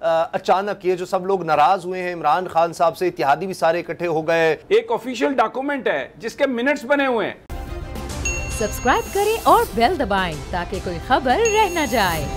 अचानक ये जो सब लोग नाराज हुए हैं इमरान खान साहब से, इत्तेहादी भी सारे इकट्ठे हो गए। एक ऑफिशियल डॉक्यूमेंट है जिसके मिनट्स बने हुए हैं। सब्सक्राइब करें और बेल दबाएं ताकि कोई खबर रह न जाए।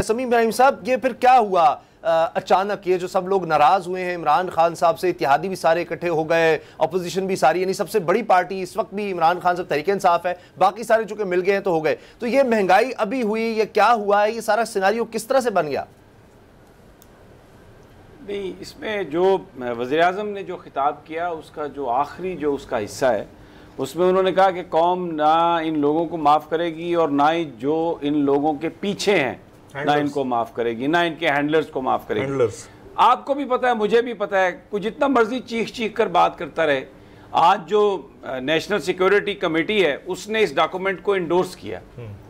समीम इब्राहिम साहब, ये फिर क्या हुआ? अचानक ये जो सब लोग नाराज हुए हैं इमरान खान साहब से, इत्तेहादी भी सारे इकट्ठे हो गए, अपोजिशन भी सारी, यानी सबसे बड़ी पार्टी इस वक्त भी इमरान खान साहब तहरीक इंसाफ है, बाकी सारे चूंकि मिल गए हैं तो हो गए। तो ये महंगाई अभी हुई, ये क्या हुआ है, ये सारा सिनेरियो किस तरह से बन गया? नहीं, इसमें जो वज़ीर-ए-आज़म ने जो खिताब किया उसका जो आखिरी जो उसका हिस्सा है उसमें उन्होंने कहा कि कौम ना इन लोगों को माफ़ करेगी और ना ही जो इन लोगों के पीछे हैं ना इनको माफ़ करेगी, ना इनके हैंडलर्स को माफ़ करेगी। आपको भी पता है, मुझे भी पता है, कोई जितना मर्जी चीख चीख कर बात करता रहे, आज जो नेशनल सिक्योरिटी कमेटी है उसने इस डॉक्यूमेंट को इंडोर्स किया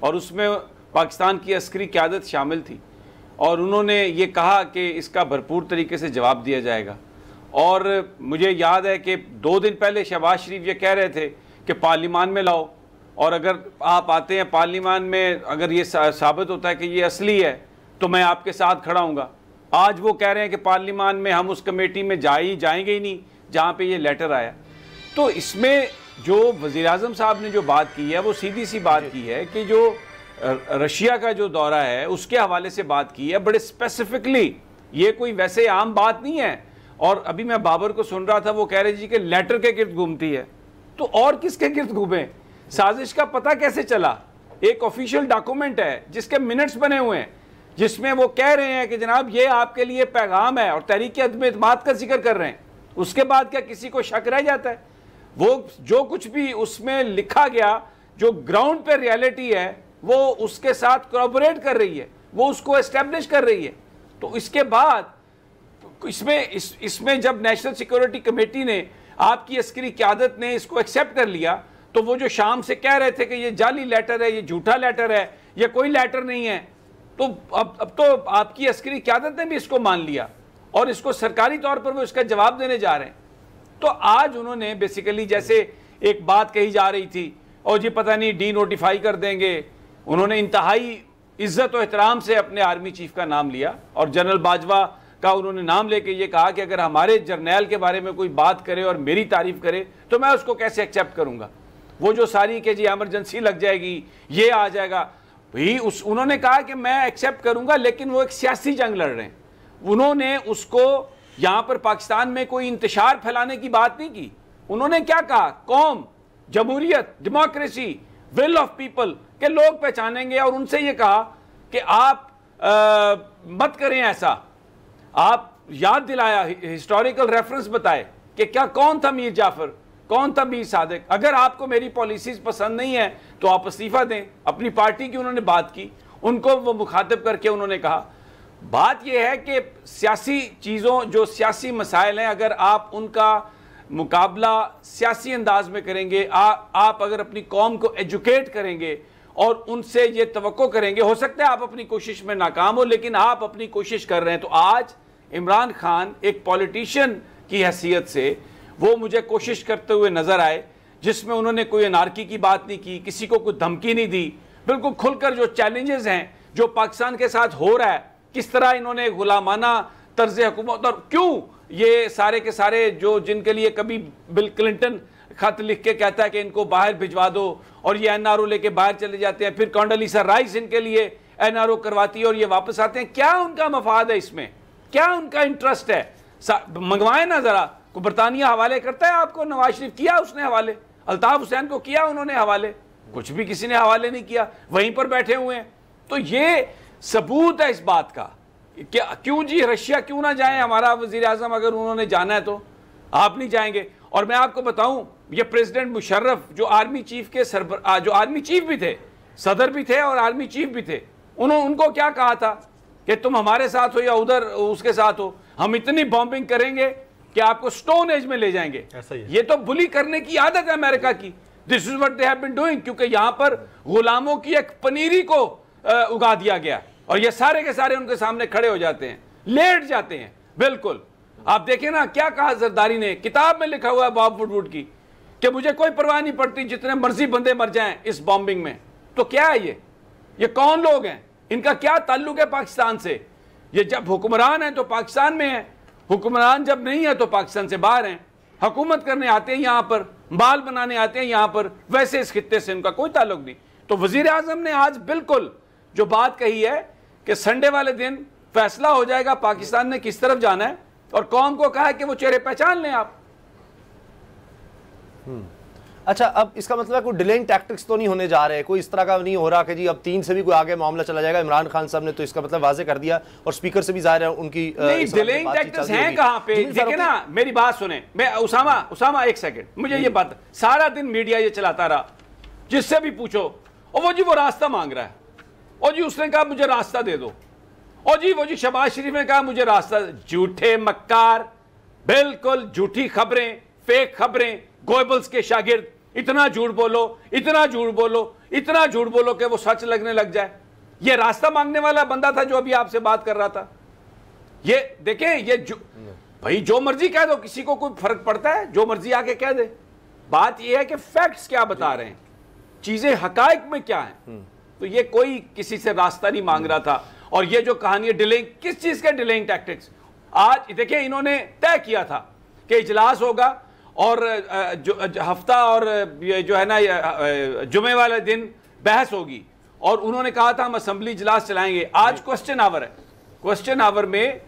और उसमें पाकिस्तान की अस्करी क़यादत शामिल थी और उन्होंने ये कहा कि इसका भरपूर तरीके से जवाब दिया जाएगा। और मुझे याद है कि 2 दिन पहले शहबाज शरीफ ये कह रहे थे कि पार्लियामान में लाओ, और अगर आप आते हैं पार्लियामान में, अगर ये साबित होता है कि ये असली है तो मैं आपके साथ खड़ा हूँगा। आज वो कह रहे हैं कि पार्लियामान में हम उस कमेटी में जाएंगे ही नहीं जहाँ पे ये लेटर आया। तो इसमें जो वज़ीर-ए-आज़म साहब ने जो बात की है वो सीधी सी बात की है कि जो रशिया का जो दौरा है उसके हवाले से बात की है, बड़े स्पेसिफिकली, ये कोई वैसे आम बात नहीं है। और अभी मैं बाबर को सुन रहा था, वो कह रहे जी कि लेटर के गिर्द घूमती है, तो और किसके गिर्द घूमे? साजिश का पता कैसे चला? एक ऑफिशियल डॉक्यूमेंट है जिसके मिनट्स बने हुए हैं, जिसमें वो कह रहे हैं कि जनाब ये आपके लिए पैगाम है और तहरीक अदम एतमाद का जिक्र कर रहे हैं। उसके बाद क्या किसी को शक रह जाता है? वो जो कुछ भी उसमें लिखा गया, जो ग्राउंड पे रियलिटी है वो उसके साथ कोऑपरेट कर रही है, वो उसको एस्टेब्लिश कर रही है। तो इसके बाद इसमें जब नेशनल सिक्योरिटी कमेटी ने, आपकी अस्करी क़यादत ने इसको एक्सेप्ट कर लिया, तो वो जो शाम से कह रहे थे कि ये जाली लेटर है, ये झूठा लेटर है, ये कोई लेटर नहीं है, तो अब तो आपकी अस्करी क़यादत ने भी इसको मान लिया और इसको सरकारी तौर पर वो इसका जवाब देने जा रहे हैं। तो आज उन्होंने बेसिकली, जैसे एक बात कही जा रही थी और जी पता नहीं डी नोटिफाई कर देंगे, उन्होंने इंतहाई इज्जत और एहतराम से अपने आर्मी चीफ का नाम लिया और जनरल बाजवा का उन्होंने नाम लेके ये कहा कि अगर हमारे जर्नैल के बारे में कोई बात करे और मेरी तारीफ करे तो मैं उसको कैसे एक्सेप्ट करूंगा। वो जो सारी के जी एमरजेंसी लग जाएगी, ये आ जाएगा, भाई उन्होंने कहा कि मैं एक्सेप्ट करूंगा, लेकिन वो एक सियासी जंग लड़ रहे हैं। उन्होंने उसको यहाँ पर पाकिस्तान में कोई इंतशार फैलाने की बात नहीं की। उन्होंने क्या कहा? कौम, जमहूरियत, डेमोक्रेसी, विल ऑफ पीपल के लोग पहचानेंगे। और उनसे ये कहा कि आप मत करें ऐसा। आप याद दिलाया, हिस्टोरिकल रेफरेंस बताए कि क्या, कौन था मीर जाफर, कौन था मीर सादिक। अगर आपको मेरी पॉलिसीज पसंद नहीं है तो आप इस्तीफा दें। अपनी पार्टी की उन्होंने बात की, उनको वो मुखातिब करके उन्होंने कहा, बात यह है कि सियासी चीज़ों, जो सियासी मसाइल हैं, अगर आप उनका मुकाबला सियासी अंदाज में करेंगे, आप अगर अपनी कौम को एजुकेट करेंगे और उनसे ये तवक्को करेंगे, हो सकता है आप अपनी कोशिश में नाकाम हो, लेकिन आप अपनी कोशिश कर रहे हैं। तो आज इमरान खान एक पॉलिटिशियन की हैसियत से वो मुझे कोशिश करते हुए नजर आए, जिसमें उन्होंने कोई अनारकी की बात नहीं की, किसी को कोई धमकी नहीं दी, बिल्कुल खुलकर जो चैलेंजेस हैं जो पाकिस्तान के साथ हो रहा है, किस तरह इन्होंने गुलामाना तर्ज हुकूमत, और क्यों ये सारे के सारे जो जिनके लिए कभी बिल क्लिंटन खत लिख के कहता है कि इनको बाहर भिजवा दो और ये एनआरओ लेके बाहर चले जाते हैं, फिर कॉन्डोलीसा राइस इनके लिए एनआरओ करवाती है और ये वापस आते हैं। क्या उनका मफाद है इसमें? क्या उनका इंटरेस्ट है? मंगवाए ना जरा। को बरतानिया हवाले करता है आपको? नवाज शरीफ किया उसने हवाले, अल्ताफ हुसैन को किया उन्होंने हवाले, कुछ भी किसी ने हवाले नहीं किया, वहीं पर बैठे हुए हैं। तो ये सबूत है इस बात का। क्या, क्यों जी रशिया क्यों ना जाए हमारा वजीर आजम? अगर उन्होंने जाना है तो आप नहीं जाएंगे। और मैं आपको बताऊं, ये प्रेसिडेंट मुशर्रफ जो आर्मी चीफ के जो आर्मी चीफ भी थे, सदर भी थे और आर्मी चीफ भी थे, उनको क्या कहा था कि तुम हमारे साथ हो या उधर उसके साथ हो, हम इतनी बॉम्बिंग करेंगे कि आपको स्टोन एज में ले जाएंगे। ये तो बुली करने की आदत है अमेरिका की। This is what they have been doing, क्योंकि यहां पर गुलामों की एक पनीरी को उगा दिया गया और ये सारे के सारे उनके सामने खड़े हो जाते हैं, लेट जाते हैं। बिल्कुल आप देखें ना क्या कहा जरदारी ने, किताब में लिखा हुआ है बॉब वुडवुड की, कि मुझे कोई परवाह नहीं पड़ती जितने मर्जी बंदे मर जाएं इस बॉम्बिंग में। तो क्या है ये कौन लोग हैं, इनका क्या ताल्लुक है पाकिस्तान से? ये जब हुक्मरान है तो पाकिस्तान में है, हुक्मरान जब नहीं है तो पाकिस्तान से बाहर हैं, हुकूमत करने आते हैं यहाँ पर, बाल बनाने आते हैं यहाँ पर, वैसे इस खित्ते से इनका कोई ताल्लुक नहीं। तो वजीर आजम ने आज बिल्कुल जो बात कही है कि संडे वाले दिन फैसला हो जाएगा पाकिस्तान ने किस तरफ जाना है, और कौम को कहा है कि वो चेहरे पहचान लें आप। अच्छा, अब इसका मतलब कोई डिलेइंग टैक्टिक्स तो नहीं होने जा रहे, कोई इस तरह का नहीं हो रहा कि जी अब 3 से भी कोई आगे मामला चला जाएगा। इमरान खान साहब ने तो इसका मतलब वाजे कर दिया, और स्पीकर से भी जाहिर है उनकी डिलेइंग टैक्टिक्स हैं कहां पे? देखिए ना, मेरी बात सुने, मैं उसामा एक सेकंड, मुझे ये बात, सारा दिन मीडिया ये चलाता रहा, जिससे भी पूछो और वो जी वो रास्ता मांग रहा है, और जी उसने कहा मुझे रास्ता दे दो, और जी वो जी शहबाज शरीफ ने कहा मुझे रास्ता। झूठे मक्कार, बिल्कुल झूठी खबरें, फेक खबरें, गोएबल्स के शागिर्द, इतना झूठ बोलो, इतना झूठ बोलो, इतना झूठ बोलो कि वो सच लगने लग जाए। ये रास्ता मांगने वाला बंदा था जो अभी आपसे बात कर रहा था। ये देखें, ये भाई जो मर्जी कह दो, किसी को कोई फर्क पड़ता है? जो मर्जी आके कह दे। बात ये है कि फैक्ट्स क्या बता रहे हैं, चीजें हकायक में क्या है। तो ये कोई किसी से रास्ता नहीं मांग रहा था। और ये जो कहानी है डिलेइंग, किस चीज के डिलेइंग टैक्टिक्स? आज देखिए, इन्होंने तय किया था कि इजलास होगा और जो हफ्ता और ये जो है ना जुमे वाले दिन बहस होगी, और उन्होंने कहा था हम असेंबली इजलास चलाएंगे। आज क्वेश्चन आवर है, क्वेश्चन आवर में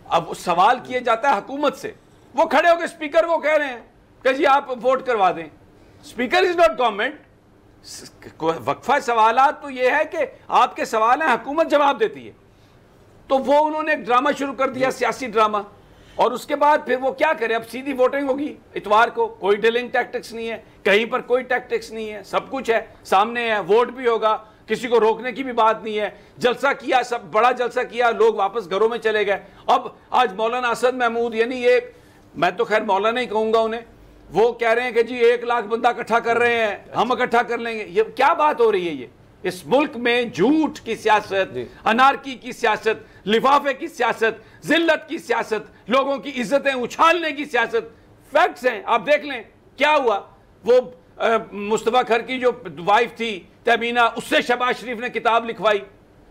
अब सवाल किए जाता है हुकूमत से। वो खड़े होकर स्पीकर को कह रहे हैं कि जी आप वोट करवा दें। Speaker is not government. वक्फा सवालात तो ये है कि आपके सवाल हैं, हुकूमत जवाब देती है। तो वो उन्होंने एक ड्रामा शुरू कर दिया, सियासी ड्रामा, और उसके बाद फिर वो क्या करे, अब सीधी वोटिंग होगी इतवार को। कोई डिलिंग टैक्टिक्स नहीं है कहीं पर, कोई टैक्टिक्स नहीं है, सब कुछ है सामने है, वोट भी होगा, किसी को रोकने की भी बात नहीं है। जलसा किया, सब बड़ा जलसा किया, लोग वापस घरों में चले गए। अब आज मौलाना असद महमूद, यानी ये मैं तो खैर मौलाना ही कहूंगा उन्हें, वो कह रहे हैं कि जी 1 लाख बंदा इकट्ठा कर रहे हैं, हम इकट्ठा कर लेंगे। ये क्या बात हो रही है? ये इस मुल्क में झूठ की सियासत, अनारकी की सियासत, लिफाफे की सियासत, जिल्लत की सियासत, लोगों की इज्जतें उछालने की सियासत। फैक्ट्स हैं, आप देख लें क्या हुआ। वो मुस्तफा खर की जो वाइफ थी तहमीना, उससे शहबाज शरीफ ने किताब लिखवाई,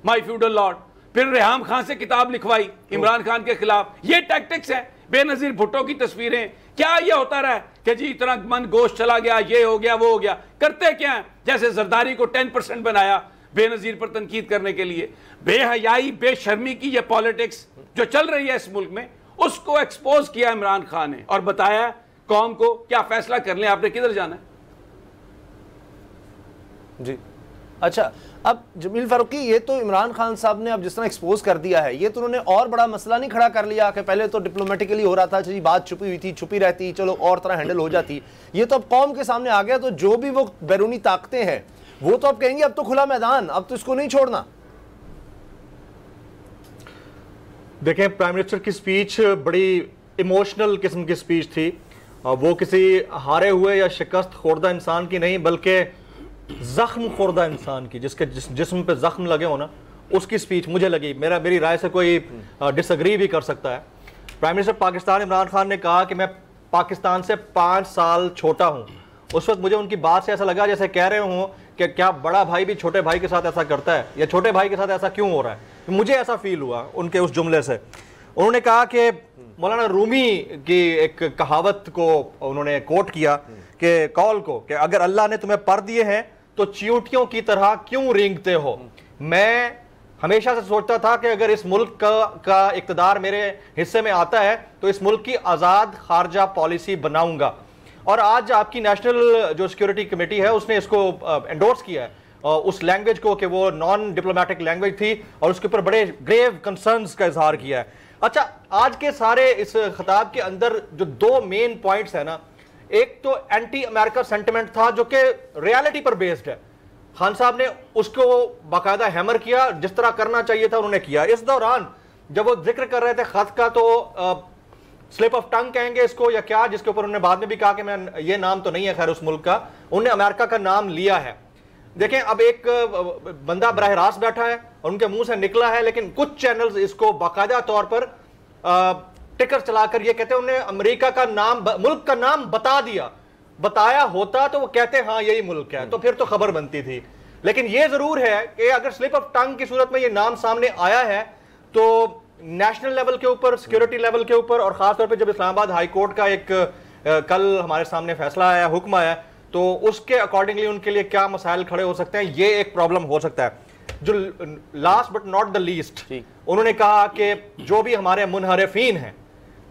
माई फ्यूडल लॉर्ड। फिर रेहाम खान से किताब लिखवाई इमरान खान के खिलाफ। ये टैक्टिक्स हैं। बेनजीर भुट्टो की तस्वीरें, क्या ये होता रहा है कि जी इतना मन गोश्त चला गया, ये हो गया, वो हो गया। करते क्या है, जैसे जरदारी को 10% बनाया बेनजीर पर तनकीद करने के लिए। बेहयाई, बेशर्मी की ये पॉलिटिक्स जो चल रही है इस मुल्क में, उसको एक्सपोज किया इमरान खान ने और बताया कौम को क्या फैसला कर लें, आपने किधर जाना है। जी अच्छा, अब जमील फारूकी, ये तो इमरान खान साहब ने अब जिस तरह एक्सपोज कर दिया है, ये तो उन्होंने और बड़ा मसला नहीं खड़ा कर लिया कि पहले तो डिप्लोमेटिकली हो रहा था, जी बात छुपी हुई थी, छुपी रहती, चलो और तरह हैंडल हो जाती। ये तो अब कौम के सामने आ गया, तो जो भी वो बैरूनी ताकतें हैं वो तो अब कहेंगे अब तो खुला मैदान, अब तो इसको नहीं छोड़ना। देखें, प्राइम मिनिस्टर की स्पीच बड़ी इमोशनल किस्म की स्पीच थी। वो किसी हारे हुए या शिकस्त खोरदा इंसान की नहीं, बल्कि जख्म खोरदा इंसान की, जिसके जिस्म पे जख्म लगे हो ना, उसकी स्पीच मुझे लगी। मेरी राय से कोई डिसएग्री भी कर सकता है। प्राइम मिनिस्टर पाकिस्तान इमरान खान ने कहा कि मैं पाकिस्तान से 5 साल छोटा हूं। उस वक्त मुझे उनकी बात से ऐसा लगा जैसे कह रहे हों कि क्या बड़ा भाई भी छोटे भाई के साथ ऐसा करता है, या छोटे भाई के साथ ऐसा क्यों हो रहा है। मुझे ऐसा फील हुआ उनके उस जुमले से। उन्होंने कहा कि मौलाना रूमी की एक कहावत को उन्होंने कोट किया कि कौल को, कि अगर अल्लाह ने तुम्हें पर दिए हैं तो चींटियों की तरह क्यों रेंगते हो। मैं हमेशा से सोचता था कि अगर इस मुल्क का इक़्तिदार मेरे हिस्से में आता है तो इस मुल्क की आज़ाद खारजा पॉलिसी बनाऊंगा। और आज आपकी नेशनल जो सिक्योरिटी कमेटी है उसने इसको एंडोर्स किया है, उस लैंग्वेज को, कि वो नॉन डिप्लोमेटिक लैंग्वेज थी, और उसके ऊपर बड़े ग्रेव कंसर्न्स का इजहार किया है। अच्छा, आज के सारे इस खिताब के अंदर जो 2 मेन पॉइंट्स है ना, एक तो एंटी अमेरिका सेंटिमेंट था जो कि रियलिटी पर बेस्ड है। खान साहब ने उसको बाकायदा हैमर किया, जिस तरह करना चाहिए था उन्होंने किया। इस दौरान जब वो जिक्र कर रहे थे खत का, तो स्लिप ऑफ टंग कहेंगे इसको या क्या, जिसके ऊपर उन्होंने बाद में भी कहा कि मैं ये नाम तो नहीं है खैर उस मुल्क का, उन्होंने अमेरिका का नाम लिया है। देखें, अब एक बंदा बराह रास्त बैठा है और उनके मुंह से निकला है, लेकिन कुछ चैनल्स इसको बाकायदा तौर पर टिकर चलाकर ये कहते हैं उन्हें अमेरिका का नाम, मुल्क का नाम बता दिया। बताया होता तो वो कहते हाँ यही मुल्क है, तो फिर तो खबर बनती थी। लेकिन ये जरूर है कि अगर स्लिप ऑफ टंग की सूरत में ये नाम सामने आया है तो नेशनल लेवल के ऊपर, सिक्योरिटी लेवल के ऊपर, और खासतौर पे जब इस्लामाबाद हाई कोर्ट का एक कल हमारे सामने फैसला आया, हुक्म आया, तो उसके अकॉर्डिंगली उनके लिए क्या मसाइल खड़े हो सकते हैं, ये एक प्रॉब्लम हो सकता है। जो last but not the least, उन्होंने कहा कि जो भी हमारे मुनहरिफीन हैं,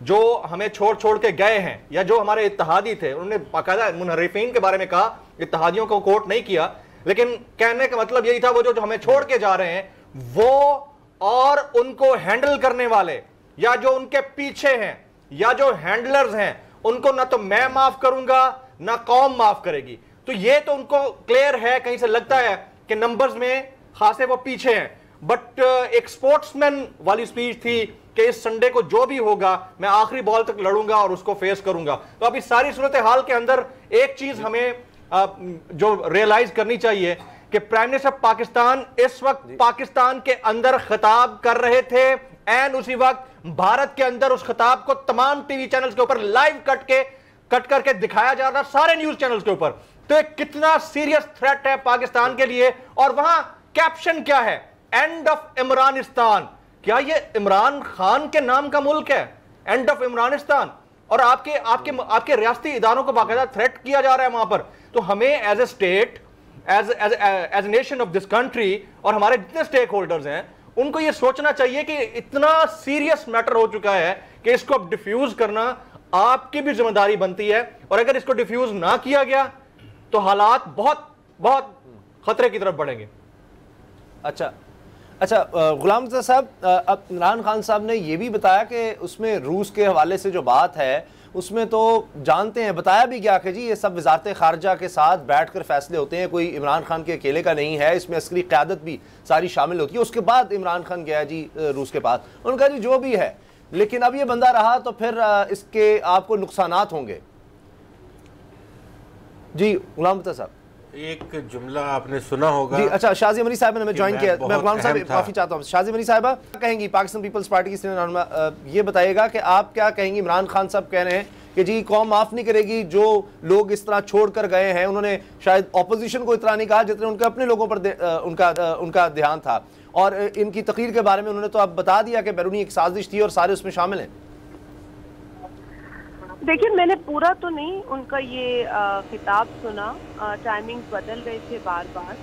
जो हमें छोड़ छोड़ के गए हैं, या जो हमारे इत्तेहादी थे, उन्होंने बाकायदा मुनहरिफीन के बारे में कहा, इत्तेहादियों को कोट नहीं किया, लेकिन कहने का मतलब यही था वो जो हमें छोड़ के जा रहे हैं वो और उनको हैंडल करने वाले, या जो उनके पीछे हैं, या जो हैंडलर्स हैं, उनको ना तो मैं माफ करूंगा ना कौम माफ करेगी। तो ये तो उनको क्लियर है, कहीं से लगता है कि नंबर्स में खासे वो पीछे हैं। बट एक स्पोर्ट्समैन वाली स्पीच थी कि इस संडे को जो भी होगा मैं आखिरी बॉल तक लड़ूंगा और उसको फेस करूंगा। तो अब इस सारी सूरत हाल के अंदर एक चीज हमें जो रियलाइज करनी चाहिए कि प्राइम मिनिस्टर पाकिस्तान इस वक्त पाकिस्तान के अंदर खिताब कर रहे थे, एंड उसी वक्त भारत के अंदर उस खिताब को तमाम टीवी चैनल्स के ऊपर लाइव कट करके दिखाया जा रहा था, सारे न्यूज चैनल्स के ऊपर। तो एक कितना सीरियस थ्रेट है पाकिस्तान के लिए। और वहां कैप्शन क्या है, एंड ऑफ इमरानिस्तान। क्या ये इमरान खान के नाम का मुल्क है, एंड ऑफ इमरानिस्तान? और आपके रियासती इदारों को बाकायदा थ्रेट किया जा रहा है वहां पर। तो हमें as a state, as nation of this country, और हमारे जितने स्टेक होल्डर्स हैं, उनको ये सोचना चाहिए कि इतना सीरियस मैटर हो चुका है कि इसको अब डिफ्यूज करना आपकी भी जिम्मेदारी बनती है। और अगर इसको डिफ्यूज ना किया गया तो हालात बहुत बहुत खतरे की तरफ बढ़ेंगे। अच्छा, गुलाम रज़ा साहब, अब इमरान खान साहब ने यह भी बताया कि उसमें रूस के हवाले से जो बात है उसमें तो जानते हैं, बताया भी गया कि जी ये सब वजारत खारजा के साथ बैठकर फैसले होते हैं, कोई इमरान खान के अकेले का नहीं है, इसमें अस्करी क़यादत भी सारी शामिल होती है। उसके बाद इमरान खान गया जी रूस के पास, उन्होंने कहा जी जो भी है, लेकिन अब ये बंदा रहा तो फिर इसके आपको नुकसानात होंगे। जी गुलाम रज़ा साहब, एक जुमला आपने सुना होगा जी। अच्छा, शाजी अमरी साहब ने हमें ज्वाइन किया, मैं गुलाम साहब माफी चाहता हूँ। शाजी अमरी साहबा कहेंगी पाकिस्तान पीपल्स पार्टी की सीनियर रहनुमा, ये बताइएगा कि आप क्या कहेंगी। इमरान खान साहब कह रहे हैं कि जी कौम माफ नहीं करेगी, जो लोग इस तरह छोड़ कर गए हैं। उन्होंने शायद ऑपोजिशन को इतना नहीं कहा जितने उनके अपने लोगों पर उनका ध्यान था। और इनकी तकरीर के बारे में उन्होंने तो अब बता दिया कि बैरूनी एक साजिश थी और सारे उसमें शामिल हैं। देखिए, मैंने पूरा तो नहीं उनका ये खिताब सुना, टाइमिंग्स बदल गए थे बार बार,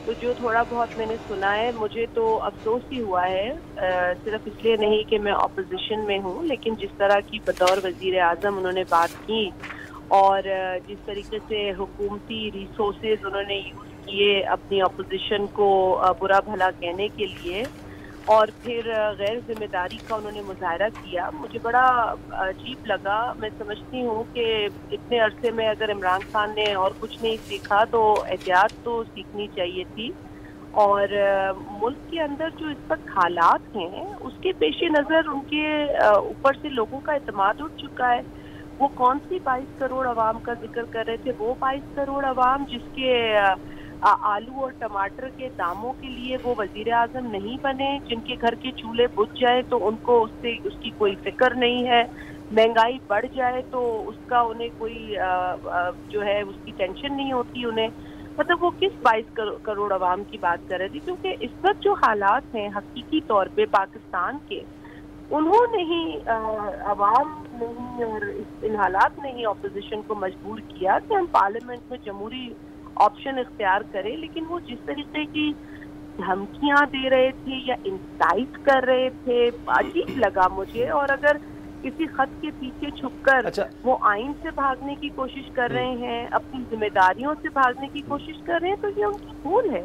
तो जो थोड़ा बहुत मैंने सुना है मुझे तो अफसोस ही हुआ है, सिर्फ इसलिए नहीं कि मैं ऑपोजिशन में हूँ, लेकिन जिस तरह की बतौर वजीर आज़म उन्होंने बात की और जिस तरीके से हुकूमती रिसोर्सेज उन्होंने यूज़ किए अपनी ऑपोजिशन को बुरा भला कहने के लिए, और फिर गैर जिम्मेदारी का उन्होंने मुजाहरा किया, मुझे बड़ा अजीब लगा। मैं समझती हूँ कि इतने अरसे में अगर इमरान खान ने और कुछ नहीं सीखा तो एहतियात तो सीखनी चाहिए थी। और मुल्क के अंदर जो इस वक्त हालात हैं उसके पेश नज़र उनके ऊपर से लोगों का एतमाद उठ चुका है। वो कौन सी 22 करोड़ आवाम का जिक्र कर रहे थे, वो 22 करोड़ आवाम जिसके आलू और टमाटर के दामों के लिए वो वजीर आज़म नहीं बने, जिनके घर के चूल्हे बुझ जाए तो उनको उसकी कोई फिक्र नहीं है, महंगाई बढ़ जाए तो उसका उन्हें कोई जो है उसकी टेंशन नहीं होती उन्हें। मतलब वो किस 22 करोड़ आवाम की बात कर रहे थे? क्योंकि इस वक्त जो हालात हैं हकीकी तौर पे पाकिस्तान के, उन्होंने ही आवाम नहीं और इन हालात ने ही ऑपोजिशन को मजबूर किया कि हम पार्लियामेंट में जमहूरी ऑप्शन इख्तियार करें। लेकिन वो जिस तरीके की धमकियां दे रहे थे या इंसाइट कर रहे थे, अजीब लगा मुझे। और अगर किसी खत के पीछे छुपकर वो आइन से भागने की कोशिश कर रहे हैं, अपनी जिम्मेदारियों से भागने की कोशिश कर रहे हैं, तो ये उनकी भूल है।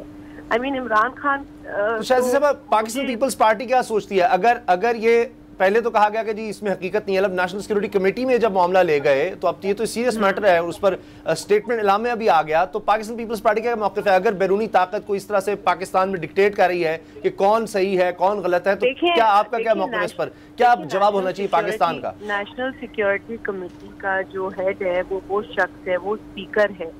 आई मीन इमरान खान पाकिस्तान पीपल्स पार्टी क्या सोचती है? अगर ये पहले तो कहा गया कि जी इसमें हकीकत नहीं है, अब नेशनल सिक्योरिटी कमेटी में जब मामला ले गए तो अब ये तो सीरियस मैटर है, उस पर स्टेटमेंट इलामे अभी आ गया, तो पाकिस्तान पीपल्स पार्टी का मौक़िफ़ है? अगर बैरूनी ताकत को इस तरह से पाकिस्तान में डिक्टेट कर रही है कि कौन सही है कौन गलत है, तो क्या आपका क्या मौक़िफ़ इस पर, क्या जवाब होना चाहिए पाकिस्तान का? नेशनल सिक्योरिटी कमेटी का जो हेड है वो शख्स है, वो स्पीकर है,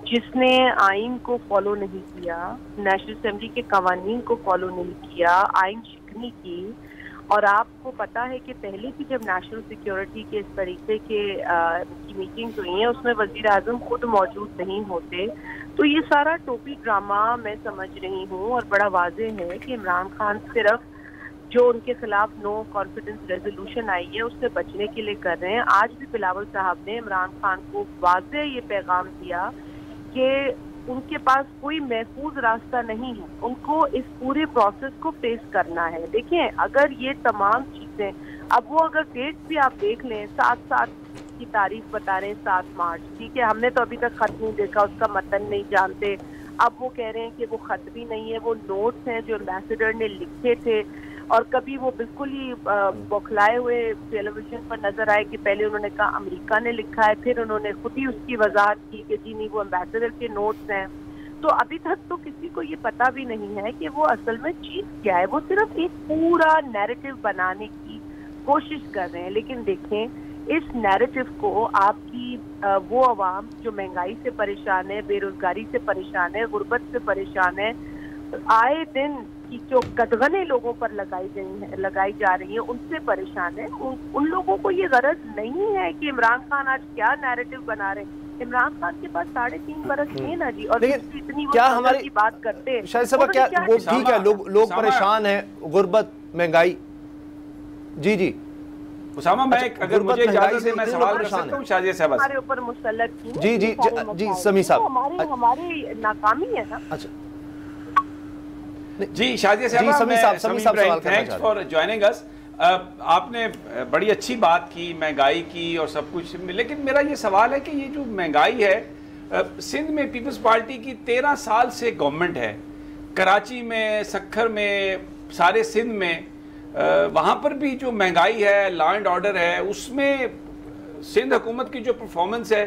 जिसने आइन को फॉलो नहीं किया, नेशनल असेंबली के कवानीन को फॉलो नहीं किया, आइन शिकनी की, और आपको पता है कि पहले भी जब नेशनल सिक्योरिटी के इस तरीके की मीटिंग्स हुई हैं उसमें वजीर आजम खुद मौजूद नहीं होते। तो ये सारा टोपी ड्रामा मैं समझ रही हूँ और बड़ा वाज़ेह है कि इमरान खान सिर्फ जो उनके खिलाफ नो कॉन्फिडेंस रेजोल्यूशन आई है उससे बचने के लिए कर रहे हैं। आज भी बिलावल साहब ने इमरान खान को वाज़ेह ये पैगाम दिया कि उनके पास कोई महफूज रास्ता नहीं है, उनको इस पूरे प्रोसेस को फेस करना है। देखिए अगर ये तमाम चीजें, अब वो अगर डेट भी आप देख लें, 7/7 की तारीख बता रहे हैं 7 मार्च, ठीक है, हमने तो अभी तक खत नहीं देखा, उसका मतन नहीं जानते। अब वो कह रहे हैं कि वो खत भी नहीं है, वो नोट्स हैं जो एम्बेसडर ने लिखे थे, और कभी वो बिल्कुल ही बौखलाए हुए टेलीविजन पर नजर आए कि पहले उन्होंने कहा अमेरिका ने लिखा है, फिर उन्होंने खुद ही उसकी वजाहत की कि जी नहीं वो एम्बेसडर के नोट्स हैं। तो अभी तक तो किसी को ये पता भी नहीं है कि वो असल में चीज क्या है। वो सिर्फ एक पूरा नैरेटिव बनाने की कोशिश कर रहे हैं। लेकिन देखें, इस नैरेटिव को आपकी वो अवाम जो महंगाई से परेशान है, बेरोजगारी से परेशान है, गुर्बत से परेशान है, आए दिन की जो कदगने लोगों पर लगाई जा रही है उनसे परेशान है। उन लोगों को ये गरज नहीं है कि इमरान खान आज क्या नैरेटिव बना रहे हैं। इमरान खान के पास 3.5 बरस है ना जी, और इतनी क्या हमारी की बात करते हैं शायद सब क्या वो ठीक है, लोग परेशान हैं, गुर्बत, महंगाई। जी जी उसामा, मैं अगर मुझे इजाजत है मैं सवाल कर सकता हूं शाजिया साहब? हमारे ऊपर मुसल्लत की जी जी जी समी साहब, हमारी नाकामी है ना। अच्छा जी शाजिया साहब, थैंक्स फॉर ज्वाइनिंग अस। आपने बड़ी अच्छी बात की महंगाई की और सब कुछ, लेकिन मेरा ये सवाल है कि ये जो महंगाई है, सिंध में पीपल्स पार्टी की 13 साल से गवर्नमेंट है, कराची में, सखर में, सारे सिंध में, वहाँ पर भी जो महंगाई है, लॉ एंड ऑर्डर है, उसमें सिंध हुकूमत की जो परफॉर्मेंस है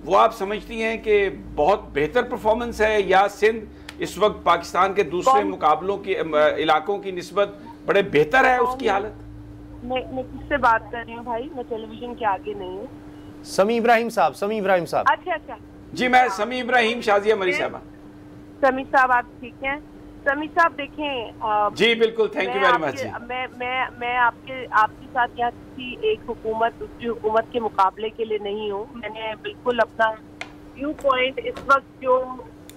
वो आप समझती हैं कि बहुत बेहतर परफॉर्मेंस है, या सिंध इस वक्त पाकिस्तान के दूसरे मुकाबलों की इलाकों की निस्बत बड़े बेहतर है उसकी हालत? मैं किससे बात कर रही हूँ भाई? मैं टेलीविजन के आगे नहीं हूँ। समी इब्राहिम साहब। अच्छा जी, मैं समी इब्राहिम, शाजिया मरी साहबा। समी साहब आप ठीक हैं? समी साहब देखें, जी बिल्कुल, थैंक यू वेरी मच। मैं आपके साथ यहाँ किसी एक हुकूमत दूसरी हुकूमत के मुकाबले के लिए नहीं हूँ। मैंने बिल्कुल अपना व्यू पॉइंट इस वक्त जो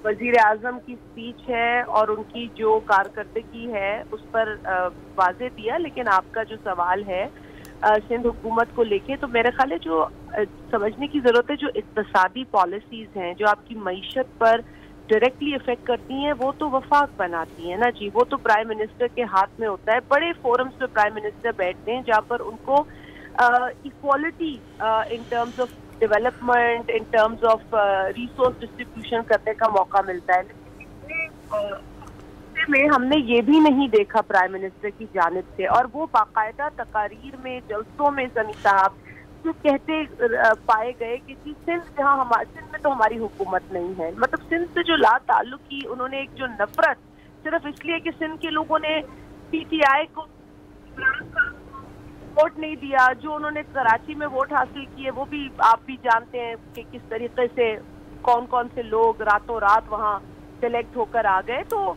वजीर आजम की स्पीच है और उनकी जो कारकर्दगी है उस पर वाज़े दिया। लेकिन आपका जो सवाल है सिंध हुकूमत को लेके, तो मेरे ख्याल है जो समझने की ज़रूरत है, जो इक़्तिसादी पॉलिसीज़ हैं जो आपकी मईशत पर डायरेक्टली इफेक्ट करती हैं, वो तो वफाक बनाती हैं ना जी, वो तो प्राइम मिनिस्टर के हाथ में होता है। बड़े फोरम्स पे प्राइम मिनिस्टर बैठते हैं जहाँ पर उनको equality in terms of development, in terms of resource distribution करने का मौका मिलता है। में हमने ये भी नहीं देखा प्राइम मिनिस्टर की जानिब से, और वो बाकायदा तकारीर में, जलसों में समी साहब जो कहते पाए गए कि जी सिंध में तो हमारी हुकूमत नहीं है। मतलब सिंध से जो ला ताल्लुकी, उन्होंने एक जो नफरत सिर्फ इसलिए कि सिंध के लोगों ने PTI को वोट नहीं दिया, जो उन्होंने कराची में वोट हासिल किए वो भी आप भी जानते हैं कि किस तरीके से कौन कौन से लोग रातों रात वहाँ सेलेक्ट होकर आ गए। तो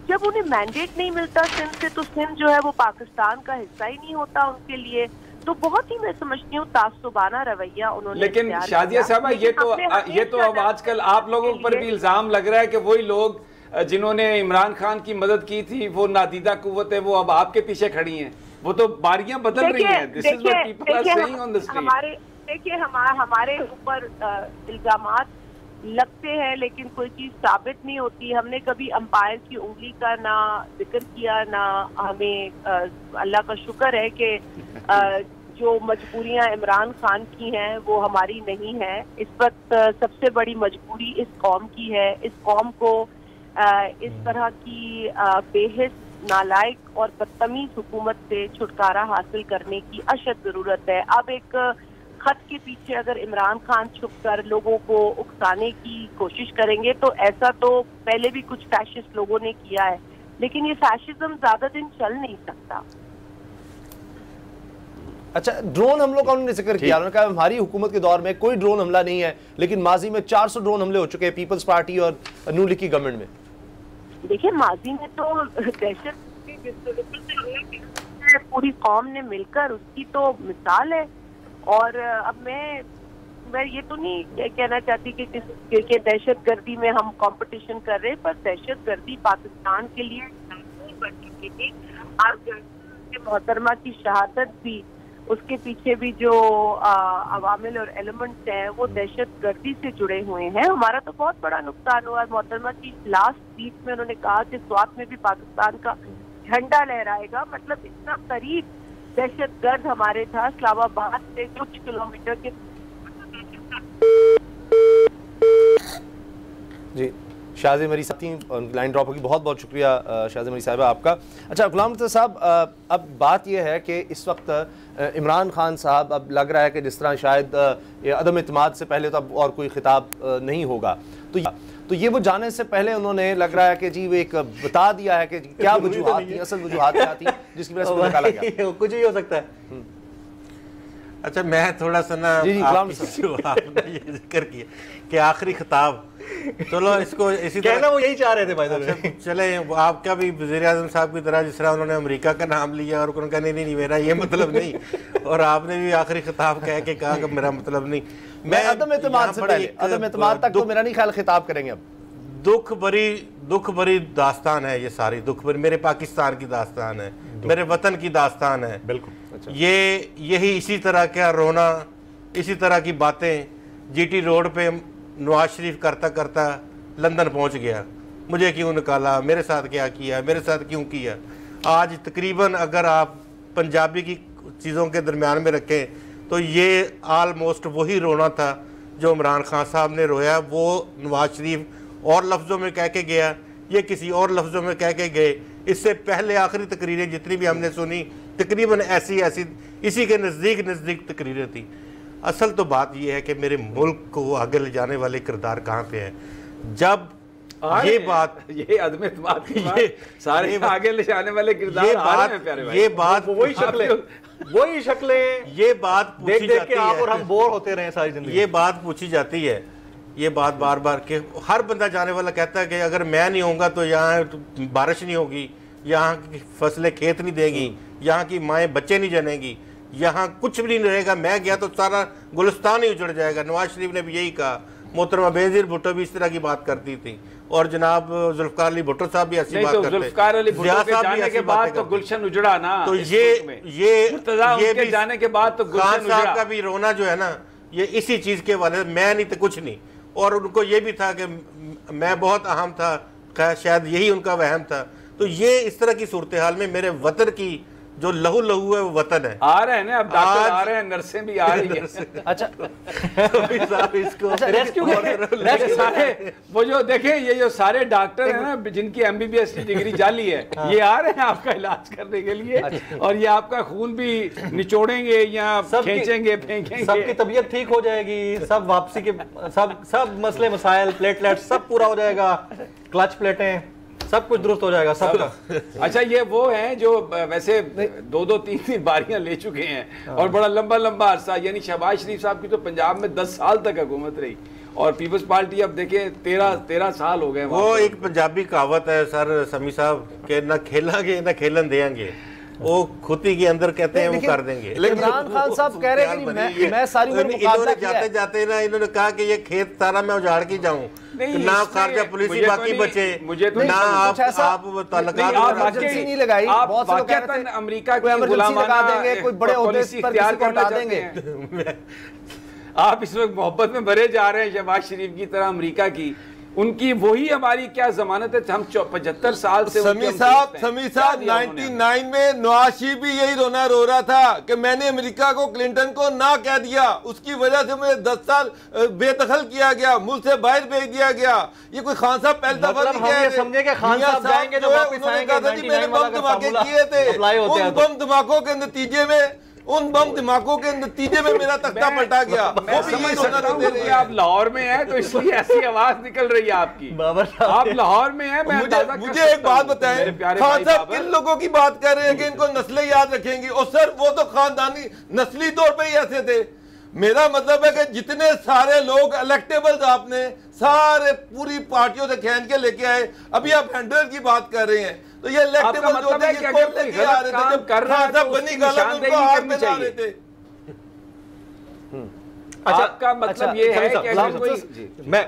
जब उन्हें मैंडेट नहीं मिलता सिंध से, तो सिंध जो है वो पाकिस्तान का हिस्सा ही नहीं होता उनके लिए। तो बहुत ही मैं समझती हूँ तासुबाना रवैया उन्होंने। लेकिन शाजिया साहबा, ये तो अब आजकल आप लोगों पर भी इल्जाम लग रहा है कि वही लोग जिन्होंने इमरान खान की मदद की थी, वो नादीदा कुव्वत है, वो अब आपके पीछे खड़ी हैं। वो तो बारियां बदल रही हैं। This is what people are saying on the street. हमारे ऊपर इल्जामात लगते हैं लेकिन कोई चीज साबित नहीं होती। हमने कभी अंपायर की उंगली का ना जिक्र किया, ना हमें अल्लाह का शुक्र है कि जो मजबूरियां इमरान खान की हैं वो हमारी नहीं है। इस वक्त सबसे बड़ी मजबूरी इस कौम की है। इस कौम को इस तरह की बेहिस, नालायक और बदतमीज हुकूमत से छुटकारा हासिल करने की अशद जरूरत है। अब एक खत के पीछे अगर इमरान खान छुपकर लोगों को उकसाने की कोशिश करेंगे तो ऐसा तो पहले भी कुछ फैशिस्ट लोगों ने किया है, लेकिन ये फैशिज्म ज्यादा दिन चल नहीं सकता। अच्छा, ड्रोन हमलों का उन्होंने जिक्र किया, उन्होंने कहा हमारी हुकूमत के दौर में कोई ड्रोन हमला नहीं है, लेकिन माजी में 400 ड्रोन हमले हो चुके हैं पीपल्स पार्टी और नून लीग की गवर्नमेंट में। देखिए, माजी में तो दहशत है पूरी कौम ने मिलकर, उसकी तो मिसाल है। और अब मैं ये तो नहीं कहना चाहती कि दहशतगर्दी में हम कंपटीशन कर रहे हैं, पर दहशतगर्दी पाकिस्तान के लिए बन चुकी थी। आज मोहतरमा की शहादत भी, उसके पीछे भी जो अवामिल और एलिमेंट्स हैं वो दहशतगर्दी से जुड़े हुए हैं। हमारा तो बहुत बड़ा नुकसान हुआ। मोहतरमा की लास्ट स्पीच में उन्होंने कहा कि स्वात में भी पाकिस्तान का झंडा लहराएगा, मतलब इतना करीब दहशतगर्द हमारे था। इस्लामाबाद से कुछ किलोमीटर के जी शाहज़ेब मरी साहब लाइन ड्रॉप होगी। बहुत बहुत शुक्रिया शाहज़ेब मरी साहिबा आपका। अच्छा गुलाम मुर्तज़ा साहब, अब बात यह है कि इस वक्त इमरान खान साहब, अब लग रहा है कि जिस तरह शायद अदम इत्मीनाद से पहले तो अब और कोई खिताब नहीं होगा, तो ये वो जाने से पहले उन्होंने लग रहा है कि जी वो एक बता दिया है कि क्या वजूहात थी, असल वजूहात क्या थी जिसकी वजह से निकाला गया। कुछ ही हो सकता है। अच्छा, मैं थोड़ा सा ना आपने ये जिक्र किया कि आखिरी खिताब, चलो इसको इसी कहना वो यही चाह रहे थे भाई। अच्छा, चले आपका भी वज़ीर आज़म साहब की तरह, जिस तरह उन्होंने अमेरिका का नाम लिया और उन्होंने कहा नहीं मेरा ये मतलब नहीं, और आपने भी आखिरी खिताब कह के कहा कि मेरा मतलब नहीं। मैं अदम एतमाद से पहले, अदम एतमाद तक तो मेरा नहीं ख्याल खिताब करेंगे। अब दुख भरी दास्तान है ये सारी, दुख भरी मेरे पाकिस्तान की दास्तान है, मेरे वतन की दास्तान है। बिल्कुल। अच्छा। यही इसी तरह का रोना, इसी तरह की बातें जीटी रोड पे नवाज शरीफ करता करता लंदन पहुंच गया। मुझे क्यों निकाला, मेरे साथ क्या किया, मेरे साथ क्यों किया। आज तकरीबन अगर आप पंजाबी की चीज़ों के दरमियान में रखें तो ये आलमोस्ट वही रोना था जो इमरान खान साहब ने रोया। वो नवाज शरीफ और लफ्ज़ों में कह के गया, ये किसी और लफ्ज़ों में कह के गए। इससे पहले आखिरी तकरीरें जितनी भी हमने सुनी तकरीबन ऐसी इसी के नज़दीक तकरीरें थी। असल तो बात यह है कि मेरे मुल्क को आगे ले जाने वाले किरदार कहाँ पे हैं। जब ये बात, ये अदम एतमाद की बात, सारे आगे ले जाने वाले किरदार ये बात वही शक्लें ये बात देख के आप और हम बोर होते रहे सारी जिंदगी। ये बात पूछी जाती है, ये बात बार बार के हर बंदा जाने वाला कहता है कि अगर मैं नहीं होऊंगा तो यहाँ बारिश नहीं होगी, यहाँ की फसलें खेत नहीं देगी, यहाँ की माएँ बच्चे नहीं जनेंगी, यहाँ कुछ भी नहीं रहेगा। मैं गया तो सारा गुलिस्तान ही उजड़ जाएगा। नवाज शरीफ ने भी यही कहा, मोहतरमा बेनज़ीर भुट्टो भी इस तरह की बात करती थी, और जनाब जुल्फ़िकार अली भुट्टो साहब भी ऐसी बात करते हैं। जुल्फ़िकार अली भुट्टो के जाने के बाद तो गुलशन उजड़ा ना। तो ये भी जाने के बाद तो खान साहब का भी रोना जो है ना, ये इसी चीज के वाले, मैं नहीं तो कुछ नहीं। और उनको ये भी था कि मैं बहुत अहम था, शायद यही उनका वहम था। तो ये इस तरह की सूरत हाल में मेरे वतन की जो लहू है वो वतन है। आ रहे हैं ना, अब डॉक्टर आ रहे हैं, नर्सें भी आ रही हैं। अच्छा इसको रेस्क्यू सारे वो जो देखें, ये जो सारे डॉक्टर हैं ना जिनकी MBBS की डिग्री जाली है, ये आ रहे हैं आपका इलाज करने के लिए। और ये आपका खून भी निचोड़ेंगे या खींचेंगे, फेंकेंगे, सबकी तबीयत ठीक हो जाएगी, सब वापसी के सब मसले मसाइल, प्लेटलेट सब पूरा हो जाएगा, क्लच प्लेटें सब कुछ दुरुस्त हो जाएगा सबका। अच्छा, ये वो हैं जो वैसे 2-3 बारियां ले चुके हैं और बड़ा लंबा अरसा, यानी शहबाज शरीफ साहब की तो पंजाब में 10 साल तक हुकूमत रही, और पीपल्स पार्टी अब देखें 13 साल हो गए। वो एक पंजाबी कहावत है सर समी साहब के, ना खेलांगे ना खेलन देंगे, वो खुदी के अंदर कहते हैं वो कर देंगे। लेकिन इमरान खान साहब कह रहे हैं कि मैं सारी उम्र मुकाबला किया है। जाते ना इन्होंने कहा कि ये खेत सारा मैं उजाड़ के जाऊं, ना खारजा पुलिस ही बाकी बचे, मुझे तो ना आप नहीं लगाई। बहुत से लोग कह रहे थे अमेरिका को इमरजेंसी लगा देंगे, कोई बड़े ओहदे पर किसी को हटा देंगे। आप इस वक्त मोहब्बत में भरे जा रहे हैं शहबाज शरीफ की तरह अमेरिका की, उनकी वही हमारी क्या जमानत है। हम 75 साल से समी साहब 99 में नवाज शरीफ भी यही रोना रो रहा था कि मैंने अमेरिका को, क्लिंटन को ना कह दिया, उसकी वजह से मुझे 10 साल बेदखल किया गया, मुल्क से बाहर भेज दिया गया। ये कोई खान साहब पहले दफा नहीं कह रहे, समझे कि खान साहब जाएंगे तो वापस आएंगे। मैंने बम धमाके किए थे, उन बम धमाकों के नतीजे में मेरा तख्ता पलटा गया। मैं समझ सकता हूं कि आप लाहौर में हैं तो इसलिए ऐसी आवाज निकल रही है आपकी। आप लाहौर में हैं। मुझे एक बात बताएं, खान साहब किन लोगों की बात कर रहे हैं कि इनको नस्लें याद रखेंगी? और सर वो तो खानदानी नस्ली तौर पे ही ऐसे थे। मेरा मतलब है कि जितने सारे लोग इलेक्टेबल्स आपने सारे पूरी पार्टियों से खींच के लेके आए, अभी आप हैंडल की बात कर रहे हैं, तो ये इलेक्टेबल जो मतलब है थे कि ये अगर कौन कोई लेके आ गलत रहे काम थे जब कर रहा है खान साहब तो बनी उसकी गलत निशानदेही उनको हाथ करनी में ला रहे चाहिए। थे। आपका मतलब ये है कि अगर कोई मैं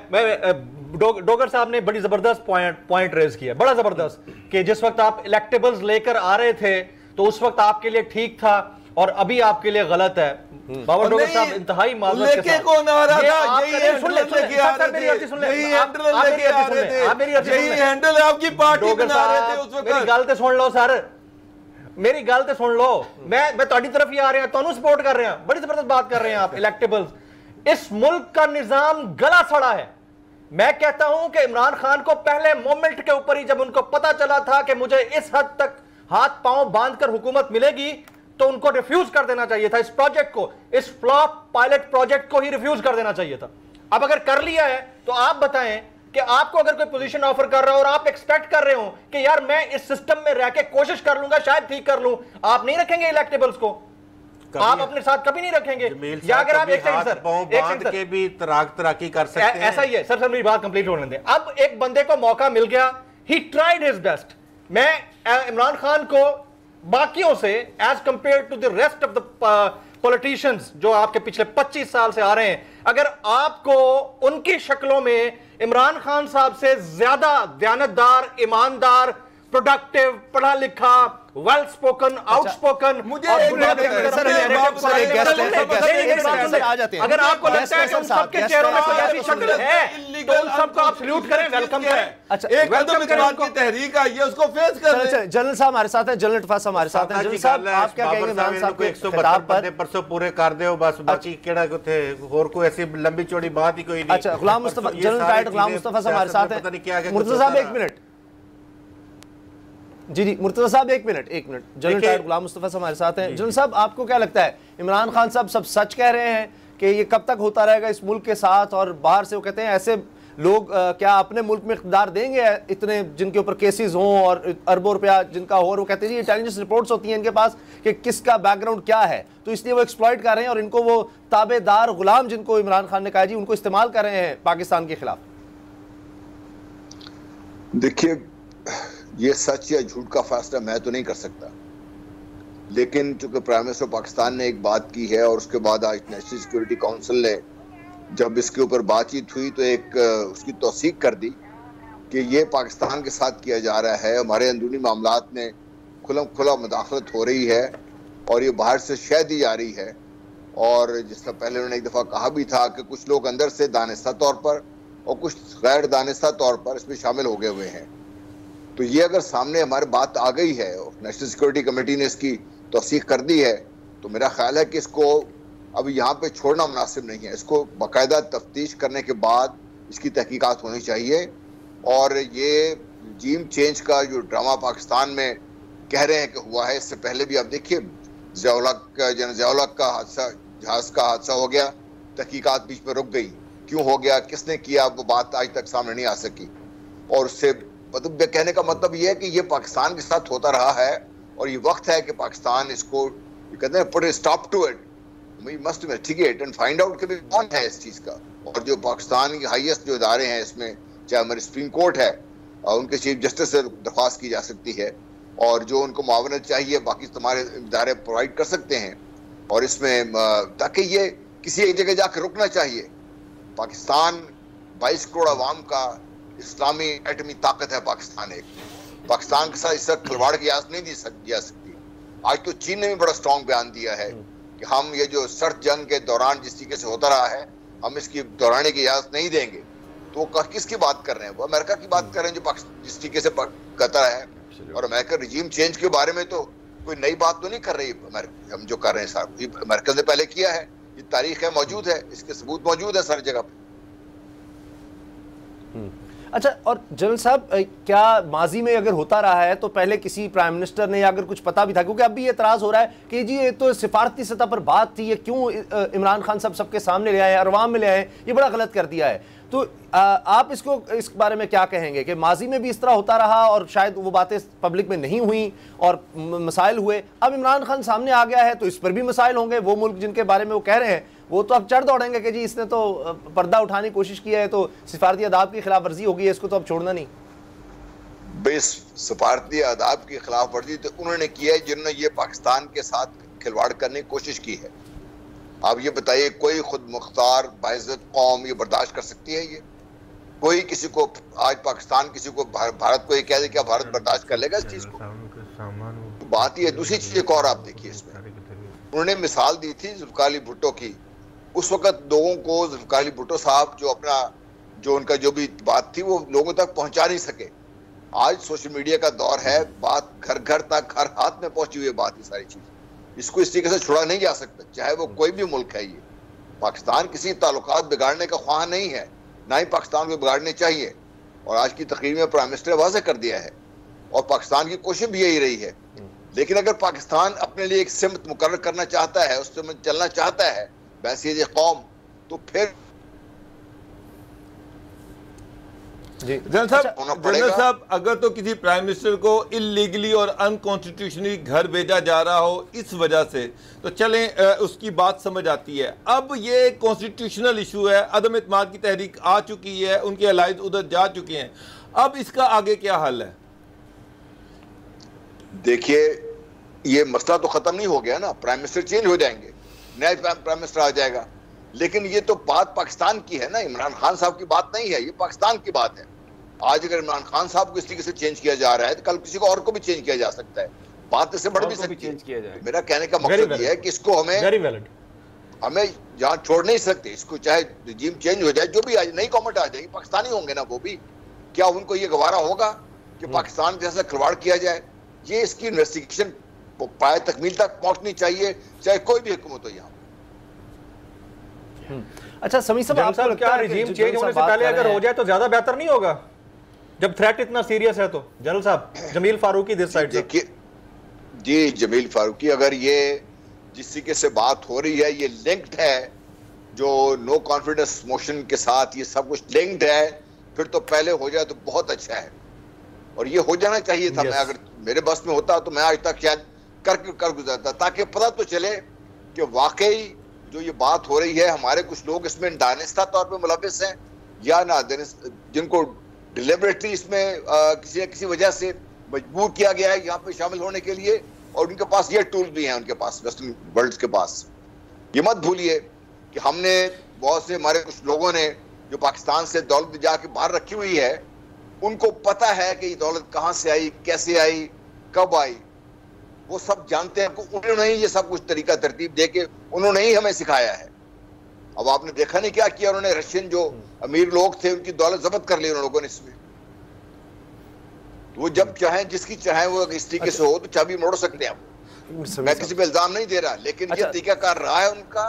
डोगर साहब ने बड़ी जबरदस्त पॉइंट रेज किया, बड़ा जबरदस्त, कि जिस वक्त आप इलेक्टेबल्स लेकर आ रहे थे तो उस वक्त आपके लिए ठीक था और अभी आपके लिए गलत है। बाबा डोगर साहब इंतहाई माजरत के साथ कौन आ रहा था? आप यही करें, सुन ले, हैंडल लेके आ रहे मेरी अर्जी थे, सुन ले, यही आप हैंडल मेरी लेके आ अर्जी रहे सुन ले, आप मेरी अर्जी थे, सुन यही ले। हैंडल आपकी पार्टी डोगर बना रहे थे साहब उस वक्त। मेरी गल ते सुन लो सर, मेरी गल ते सुन लो। मैं ਤੁਹਾਡੀ तरफ ही आ रहे हैं, ਤੁਹਾਨੂੰ सपोर्ट कर रहे हैं, बड़ी जबरदस्त बात कर रहे हैं आप इलेक्टेबल्स। इस मुल्क का निजाम गला सड़ा है। मैं कहता हूं कि इमरान खान को पहले मोमेंट के ऊपर ही जब उनको पता चला था कि मुझे इस हद तक हाथ पांव बांधकर हुकूमत मिलेगी तो उनको रिफ्यूज कर देना चाहिए था। इस प्रोजेक्ट को, इस फ्लॉप पायलट प्रोजेक्ट को ही रिफ्यूज कर देना चाहिए था। अब अगर कर लिया है तो आप बताएं कि आपको अगर कोई पोजीशन ऑफर कर रहा हो और आप एक्सपेक्ट कर रहे हो कि यार मैं इस सिस्टम में रह के कोशिश कर लूंगा, शायद ठीक कर लूं, आप नहीं रखेंगे इलेक्टेबल्स को, आप अपने साथ कभी नहीं रखेंगे। या अगर आप एक सेकंड के भी तराकी कर सकते हैं। ऐसा ही है सर, मेरी बात कंप्लीट होने दें। अब एक बंदे को मौका मिल गया, ही ट्राइड हिज बेस्ट। मैं इमरान खान को बाकियों से as compare to the rest of the politicians जो आपके पिछले 25 साल से आ रहे हैं, अगर आपको उनकी शक्लों में इमरान खान साहब से ज्यादा दयानतदार, ईमानदार, प्रोडक्टिव, पढ़ा लिखा, वेल स्पोकन, आउटस्पोकन, मुझे एक बात अगर आपको लगता है कि उन सबके चेहरों में कोई ऐसी शक्ल है तो उन सबको आप सल्यूट करें, वेलकम करें। अच्छा, एक कदम इस बात की तहरीक आई है, उसको फेस कर रहे हैं। जनरल साहब हमारे साथ हैं, जनरल टफास हमारे साथ हैं। जनरल साहब आप क्या कहेंगे इमरान साहब के खिताब पर? परसों पूरे कर दो बस, बाकी केड़ा को थे और कोई ऐसी लंबी चौड़ी बात ही कोई नहीं। अच्छा, गुलाम मुस्तफा, जनरल राइट गुलाम मुस्तफा साहब हमारे साथ हैं। मुर्तजा साहब एक मिनट, जी जी मुर्तजा साहब एक minute. General tight Ghulam Mustafa साहब हमारे साथ हैं। जनरल साहब आपको क्या लगता है, इमरान खान साहब सब सच कह रहे हैं कि ये कब तक होता रहेगा इस मुल्क के साथ, और बाहर से वो कहते हैं ऐसे लोग क्या अपने मुल्क में इख्तियार देंगे इतने जिनके ऊपर केसेस हों और अरबों रुपया जिनका हो, और वो कहते हैं जी इंटेलिजेंस रिपोर्ट्स होती हैं इनके पास कि किसका बैकग्राउंड क्या है, तो इसलिए वो एक्सप्लॉइट कर रहे हैं और इनको वो ताबेदार गुलाम जिनको इमरान खान ने कहा जी उनको इस्तेमाल कर रहे हैं पाकिस्तान के खिलाफ। देखिए, ये सच या झूठ का फैसला मैं तो नहीं कर सकता, लेकिन चूंकि प्राइम मिनिस्टर पाकिस्तान ने एक बात की है और उसके बाद आज नेशनल सिक्योरिटी काउंसिल ने जब इसके ऊपर बातचीत हुई तो एक उसकी तौसीक कर दी कि ये पाकिस्तान के साथ किया जा रहा है, हमारे अंदरूनी मामलात में खुला मुदाखलत हो रही है और ये बाहर से शह दी जा रही है। और जिस तरह पहले उन्होंने एक दफ़ा कहा भी था कि कुछ लोग अंदर से दानिस्ता तौर पर और कुछ गैर दानिस्ता तौर पर इसमें शामिल हो गए हुए हैं। तो ये अगर सामने हमारी बात आ गई है और नेशनल सिक्योरिटी कमेटी ने इसकी तौसीक कर दी है तो मेरा ख्याल है कि इसको अब यहाँ पे छोड़ना मुनासिब नहीं है। इसको बाकायदा तफ्तीश करने के बाद इसकी तहकीकात होनी चाहिए। और ये regime चेंज का जो ड्रामा पाकिस्तान में कह रहे हैं कि हुआ है, इससे पहले भी आप देखिए ज़िया-उल हक का हादसा, जहाज का हादसा हो गया, तहकीकात बीच में रुक गई, क्यों हो गया, किसने किया, वो बात आज तक सामने नहीं आ सकी। और उससे मतलब कहने का मतलब ये है कि ये पाकिस्तान के साथ होता रहा है और ये वक्त है कि पाकिस्तान इसको कहते हैं put a stop to it, we must investigate and find out कि कौन है इस चीज़ का। और जो पाकिस्तान के हाईएस्ट जो इदारे हैं इसमें, चाहे हमारी सुप्रीम कोर्ट है, उनके चीफ जस्टिस से दरख्वास्त की जा सकती है और जो उनको मुआवनत चाहिए बाकी तुम्हारे इदारे प्रोवाइड कर सकते हैं। और इसमें ताकि ये किसी एक जगह जाकर रुकना चाहिए। पाकिस्तान 22 करोड़ आवाम का इस्लामी एटमी ताकत है। पाकिस्तान के साथ इस तरह खिलवाड़ की इजाजत नहीं दी जा सकती। आज तो चीन ने भी बड़ा स्ट्रॉन्ग बयान दिया है कि हम ये जो सर्द जंग के दौरान जिस तरीके से होता रहा है हम इसकी दोहराने की इजाजत नहीं देंगे। तो वो किसकी बात कर रहे हैं? वो अमेरिका की बात कर रहे हैं जो जिस तरीके से करता है। और अमेरिका रिजीम चेंज के बारे में तो कोई नई बात तो नहीं कर रही हम जो कर रहे हैं साहब, अमेरिका ने पहले किया है, ये तारीख है, मौजूद है, इसके सबूत मौजूद है सारी जगह पे। अच्छा, और जनरल साहब क्या माजी में अगर होता रहा है तो पहले किसी प्राइम मिनिस्टर ने या अगर कुछ पता भी था, क्योंकि अब भी एतराज़ हो रहा है कि जी ये तो सिफारती सतह पर बात थी, ये क्यों इमरान खान साहब सबके सामने ले आए, अरवाम में ले आए, ये बड़ा गलत कर दिया है। तो आप इसको इस बारे में क्या कहेंगे कि माजी में भी इस तरह होता रहा और शायद वो बातें पब्लिक में नहीं हुई और मसाइल हुए, अब इमरान खान सामने आ गया है तो इस पर भी मसाइल होंगे। वो मुल्क जिनके बारे में वो कह रहे हैं वो तो अब चढ़ दौड़ेंगे कि जी इसने तो पर्दा उठाने की कोशिश की है, तो सिफारती आदाब की खिलाफ वर्जी होगी है, इसको तो अब छोड़ना नहीं। भाई सफारती आदाब की खिलाफ वर्जी तो उन्होंने किया है जिन्होंने ये पाकिस्तान के साथ खिलवाड़ करने की कोशिश की है। आप ये बताइए, कोई खुद मुख्तार बाइज्जत कौम ये बर्दाश्त कर सकती है? ये कोई किसी को आज पाकिस्तान किसी को भारत को ये कह दे क्या भारत बर्दाश्त कर लेगा इस चीज को? तो बात ये दूसरी चीज एक और आप देखिए इसमें, उन्होंने मिसाल दी थी जुल्फिकार अली भुट्टो की। उस वक्त लोगों को जुल्फिकार अली भुट्टो साहब जो उनका जो भी बात थी वो लोगों तक पहुंचा नहीं सके। आज सोशल मीडिया का दौर है, बात घर घर तक हर हाथ में पहुंची हुई है बात, ये सारी चीज इसको इस तरीके से छोड़ा नहीं जा सकता, चाहे वो कोई भी मुल्क है। ये पाकिस्तान किसी ताल्लुकात बिगाड़ने का ख्वाह नहीं है, ना ही पाकिस्तान को बिगाड़ने चाहिए। और आज की तकरीर में प्राइम मिनिस्टर ने वाज़ेह कर दिया है और पाकिस्तान की कोशिश भी यही रही है। लेकिन अगर पाकिस्तान अपने लिए एक सिमत मुकर्रर करना चाहता है, उससे में चलना चाहता है बैसियत कौम, तो फिर जनरल साहब अगर तो किसी प्राइम मिनिस्टर को इलीगली और अनकॉन्स्टिट्यूशनली घर भेजा जा रहा हो इस वजह से, तो चलें उसकी बात समझ आती है। अब ये कॉन्स्टिट्यूशनल इशू है, अदम इत्मीनान की तहरीक आ चुकी है, उनके अलाइज उधर जा चुके हैं, अब इसका आगे क्या हल है? देखिए ये मसला तो खत्म नहीं हो गया ना, प्राइम मिनिस्टर चेंज हो जाएंगे, नया प्राइम मिनिस्टर आ जाएगा, लेकिन ये तो बात पाकिस्तान की है ना, इमरान खान साहब की बात नहीं है, ये पाकिस्तान की बात है। आज अगर इमरान खान साहब को इस तरीके से चेंज किया जा रहा है तो कल किसी को और को भी चेंज किया जा सकता है, बात इससे बढ़ भी सकती है। मेरा कहने का मकसद ये है कि इसको हमें यहाँ छोड़ नहीं सकते, इसको चाहे रिजीम चेंज हो जाए, जो भी आज नई गवर्नमेंट आ जाएगी, पाकिस्तानी होंगे ना वो भी, क्या उनको ये गवारा होगा कि पाकिस्तान जैसा खिलवाड़ किया जाए? ये इसकी इन्वेस्टिगेशन पाए तकमील तक पहुंचनी चाहिए, चाहे कोई भी हुकूमत हो यहाँ। अच्छा समीर साहब, आपको क्या रिजीम चेंज होने से पहले अगर हो जाए तो ज्यादा बेहतर नहीं होगा, जब थ्रेट इतना सीरियस है? तो जनरल साहब, जमील फारूकी दिस साइड से। देखिए जी, जमील फारूकी, अगर ये जिस तरीके से बात हो रही है ये लिंक्ड है, जो नो कॉन्फिडेंस मोशन के साथ ये सब कुछ लिंक्ड है, फिर तो पहले हो जाए तो बहुत अच्छा है, और ये हो जाना चाहिए था। मैं अगर मेरे बस में होता तो मैं आज तक शायद कर गुजरता, ताकि पता तो चले कि वाकई जो ये बात हो रही है, हमारे कुछ लोग इसमें दानिस्ता तौर पे मुलविस हैं या ना, जिनको डिलिबरेटली इसमें किसी न किसी वजह से मजबूर किया गया है यहाँ पे शामिल होने के लिए, और उनके पास ये टूल भी हैं, उनके पास वेस्टर्न वर्ल्ड के पास। ये मत भूलिए कि हमने बहुत से हमारे कुछ लोगों ने जो पाकिस्तान से दौलत जाके बाहर रखी हुई है, उनको पता है कि ये दौलत कहाँ से आई, कैसे आई, कब आई, वो सब जानते हैं। उन्होंने ही ये सब कुछ तरीका तरतीब दे के उन्होंने ही हमें सिखाया है। अब आपने देखा नहीं क्या किया उन्होंने, रशियन जो अमीर लोग थे उनकी दौलत जब्त कर ली उन लोगों ने इसमें। वो जब चाहे जिसकी चाहे वो इस तरीके से हो तो चाबी मोड़ सकते हैं। मैं किसी पे इल्जाम नहीं दे रहा, लेकिन ये तरीका कार रहा है उनका,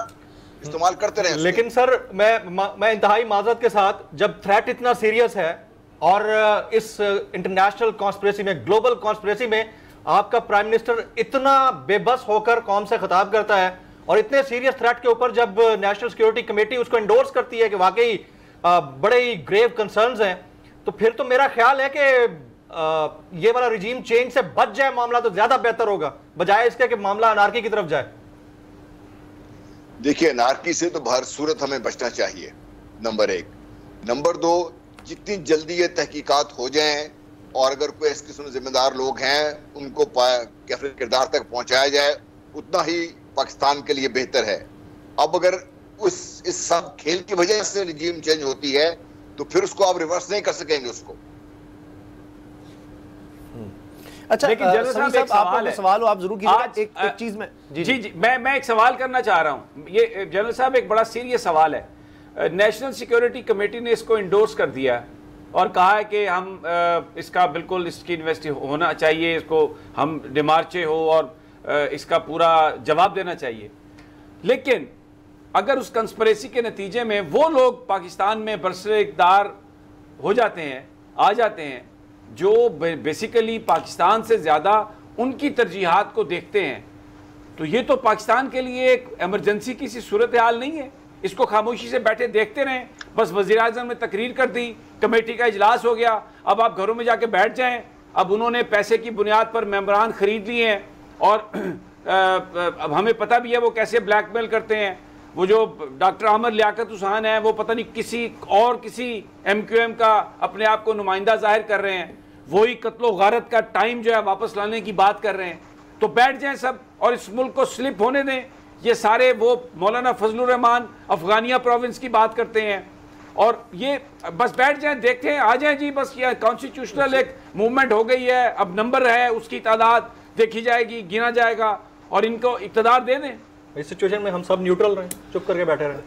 इस्तेमाल करते रहे। लेकिन सर मैं इंतहाई माजरत के साथ, जब थ्रेट इतना सीरियस है और इस इंटरनेशनल कॉन्स्पिरेसी में, ग्लोबल कॉन्स्पिरेसी में आपका प्राइम मिनिस्टर इतना बेबस होकर कौम से खिताब करता है, और इतने सीरियस थ्रेट के ऊपर जब नेशनल सिक्योरिटी कमेटी उसको एंडोर्स करती है कि वाकई बड़े ही ग्रेव कंसर्न्स हैं, तो फिर तो मेरा ख्याल है कि ये वाला रिजीम चेंज से बच जाए मामला तो ज्यादा बेहतर होगा, बजाय इसके कि मामला अनार्की की तरफ जाए। देखिए, अनार्की से तो हर सूरत हमें बचना चाहिए, नंबर एक। नंबर दो, जितनी जल्दी ये तहकीकात हो जाएं और अगर कोई इस किस्म जिम्मेदार लोग हैं उनको कैफिर किरदार तक पहुंचाया जाए, उतना ही पाकिस्तान के लिए बेहतर है। अब अगर इस सब खेल की वजह से रिजीम चेंज होती है तो फिर उसको आप रिवर्स नहीं कर सकेंगे उसको। अच्छा, लेकिन जनरल साहब आपको सवाल हो, आप जरूर कीजिए। एक चीज में जी मैं एक सवाल करना चाह रहा हूं। ये जनरल साहब एक बड़ा सीरियस सवाल है। नेशनल सिक्योरिटी कमेटी ने इसको इंडोर्स कर दिया और कहा है कि हम इसका बिल्कुल इसकी इन्वेस्टी होना चाहिए, इसको हम डिमार्चे हो और इसका पूरा जवाब देना चाहिए। लेकिन अगर उस कंस्पिरेसी के नतीजे में वो लोग पाकिस्तान में बरसरे इक़्तिदार हो जाते हैं, आ जाते हैं, जो बेसिकली पाकिस्तान से ज़्यादा उनकी तरजीहात को देखते हैं, तो ये तो पाकिस्तान के लिए एक एमरजेंसी की सी सूरत हाल नहीं है। इसको खामोशी से बैठे देखते रहें, बस वज़ीर-ए-आज़म ने तकरीर कर दी, कमेटी का इजलास हो गया, अब आप घरों में जाके बैठ जाएं। अब उन्होंने पैसे की बुनियाद पर मेंबरान खरीद लिए हैं और अब हमें पता भी है वो कैसे ब्लैकमेल करते हैं। वो जो डॉक्टर आमिर लियाकत हुसैन है, वो पता नहीं किसी MQM का अपने आप को नुमाइंदा जाहिर कर रहे हैं। वही कत्लो गारत का टाइम जो है वापस लाने की बात कर रहे हैं, तो बैठ जाएं सब और इस मुल्क को स्लिप होने दें। ये सारे वो मौलाना फजलुर रहमान अफगानिया प्रोविंस की बात करते हैं और ये बस बैठ जाएं, देखते हैं, आ जाएं जी, बस ये कॉन्स्टिट्यूशनल एक मूवमेंट हो गई है, अब नंबर है, उसकी तादाद देखी जाएगी, गिना जाएगा और इनको इक़्तिदार दे दें। इस सिचुएशन में हम सब न्यूट्रल रहें, चुप करके बैठे रहें।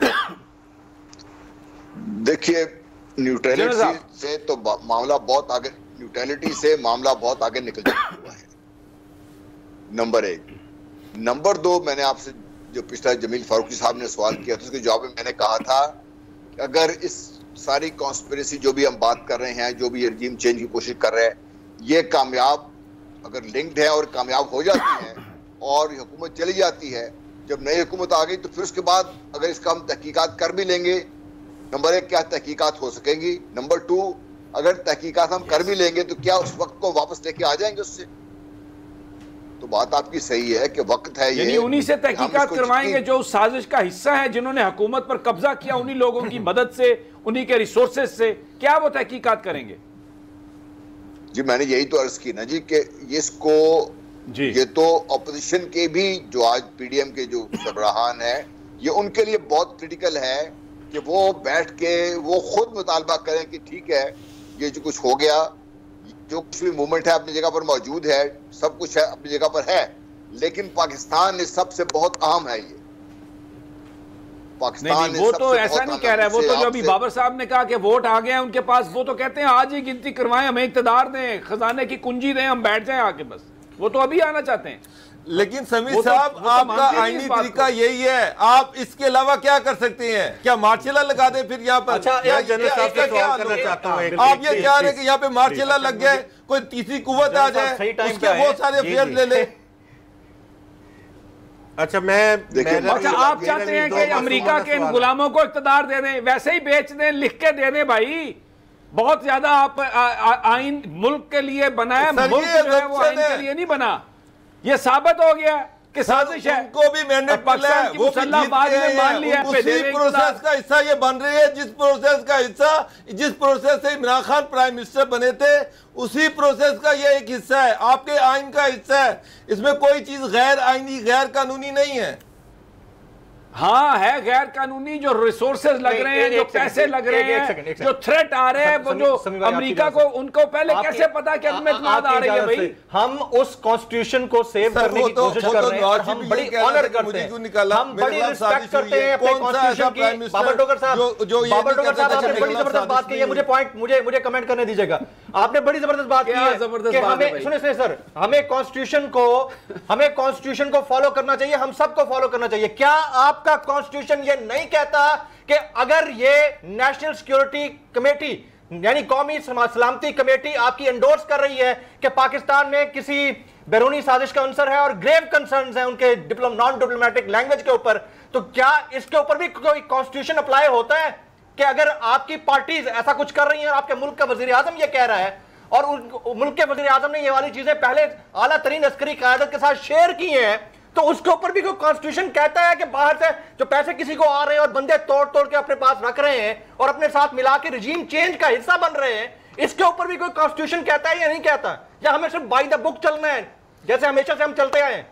देखिए, न्यूट्रलिटी से तो मामला बहुत आगे, न्यूट्रलिटी से मामला बहुत आगे निकल चुका है, नंबर एक। नंबर दो, मैंने आपसे जो पिछला जमील फारूकी साहब ने सवाल किया था उसके जवाब में मैंने कहा था कि अगर इस सारी कॉन्स्पिरेसी जो भी हम बात कर रहे हैं, जो भी रजीम चेंज की कोशिश कर रहे हैं, ये कामयाब अगर लिंक्ड है और कामयाब हो जाती है और हुकूमत चली जाती है, जब नई हुकूमत आ गई तो फिर उसके बाद अगर इसका हम तहकीकात कर भी लेंगे, नंबर एक, क्या तहकीकात हो सकेंगी? नंबर टू, अगर तहकीकात हम कर भी लेंगे तो क्या उस वक्त को वापस लेके आ जाएंगे उससे? तो बात आपकी सही है कि वक्त है, यानी उन्हीं से तहकीकात करवाएंगे जो उस साजिश का हिस्सा है, जिन्होंने हुकूमत पर कब्जा किया, उन्हीं लोगों की मदद से, उन्हीं के रिसोर्सेज से, क्या वो तहकीकात करेंगे? जी मैंने यही तो अर्ज की ना जी कि इसको जी, ये तो ऑपोजिशन के भी जो आज पीडीएम के जो सरबराहान है, ये उनके लिए बहुत क्रिटिकल है कि वो बैठ के वो खुद मुतालबा करें कि ठीक है, ये जो कुछ हो गया, जो कुछ भी मूवमेंट है अपनी जगह पर मौजूद है, सब कुछ है अपनी जगह पर है, लेकिन पाकिस्तान इस सबसे बहुत अहम है। ये पाकिस्तान नहीं, वो तो ऐसा नहीं कह रहा है, वो तो जो अभी बाबर साहब ने कहा कि वोट आ गए हैं उनके पास, वो तो कहते हैं आज ही गिनती करवाएं, हमें इक़्तिदार दें, खजाने की कुंजी दें, हम बैठ जाएं आके, बस वो तो अभी आना चाहते हैं। लेकिन समीर साहब, आपका आईनी तरीका यही है, आप इसके अलावा क्या कर सकते हैं? क्या मार्शल लगा दे फिर यहाँ पर? अच्छा, जनरल साहब से सवाल करना चाहता हूँ, आप ये कह रहे हैं कि यहाँ पे मार्शल लग गए, कोई तीसरी कुव्वत आ जाए, उसके वो सारे अफेयर ले ले? अच्छा, अच्छा आप चाहते हैं कि अमेरिका के इन गुलामों को इक़्तिदार दे दें, वैसे ही बेच दें, लिख के दे दें भाई। बहुत ज्यादा आप आइन मुल्क के लिए बनाया, मुल्क जो है वो आइन के लिए नहीं बना। ये साबित हो गया कि साजिश है, उनको भी मैंडेट मिला है, वो मान लिया, उसी प्रोसेस का हिस्सा ये बन रही है, जिस प्रोसेस से इमरान खान प्राइम मिनिस्टर बने थे, उसी प्रोसेस का ये एक हिस्सा है, आपके आइन का हिस्सा है। इसमें कोई चीज गैर आइनी, गैर कानूनी नहीं है। हाँ है गैर कानूनी, जो रिसोर्सेज लग रहे हैं, जो पैसे लग रहे हैं, जो थ्रेट आ रहे हैं, वो जो अमेरिका को, उनको पहले कैसे पता कि अब इत्मीनान आ रही है भाई? हम उस कॉन्स्टिट्यूशन को सेव करने की कोशिश कर रहे हैं और हम बड़ी ऑनर करते हैं, हम बड़ी रिस्पेक्ट करते हैं अपने कॉन्स्टिट्यूशन की। बाबर डोगर साहब आपने बड़ी जबरदस्त बात की है, मुझे पॉइंट, मुझे कमेंट करने दीजिएगा। आपने बड़ी जबरदस्त बात की है कि हमें, सुनिए सर, हमें कॉन्स्टिट्यूशन को फॉलो करना चाहिए, हम सबको फॉलो करना चाहिए। क्या आपका कॉन्स्टिट्यूशन ये नहीं कहता कि अगर ये नेशनल सिक्योरिटी कमेटी यानी कौमी सलामती कमेटी आपकी एंडोर्स कर रही है कि पाकिस्तान में किसी बैरूनी साजिश का अंसर है और ग्रेव कंसर्न्स हैं उनके नॉन डिप्लोमेटिक लैंग्वेज के ऊपर, तो क्या इसके ऊपर भी कोई कॉन्स्टिट्यूशन अप्लाई होता है कि अगर आपकी पार्टीज ऐसा कुछ कर रही हैं, आपके मुल्क का वजीर आजम ये कह रहा है और मुल्क के वजीर आजम ने ये वाली चीजें पहले आला तरीन अस्करी क़यादत के साथ शेयर की हैं, तो उसके ऊपर भी कोई कॉन्स्टिट्यूशन कहता है कि बाहर से जो पैसे किसी को आ रहे हैं और बंदे तोड़ तोड़ के अपने पास रख रहे हैं और अपने साथ मिला के रजीम चेंज का हिस्सा बन रहे हैं, इसके ऊपर भी कोई कॉन्स्टिट्यूशन कहता है या नहीं कहता? या हमें सिर्फ बाय द बुक चलना है जैसे हमेशा से हम चलते आए हैं?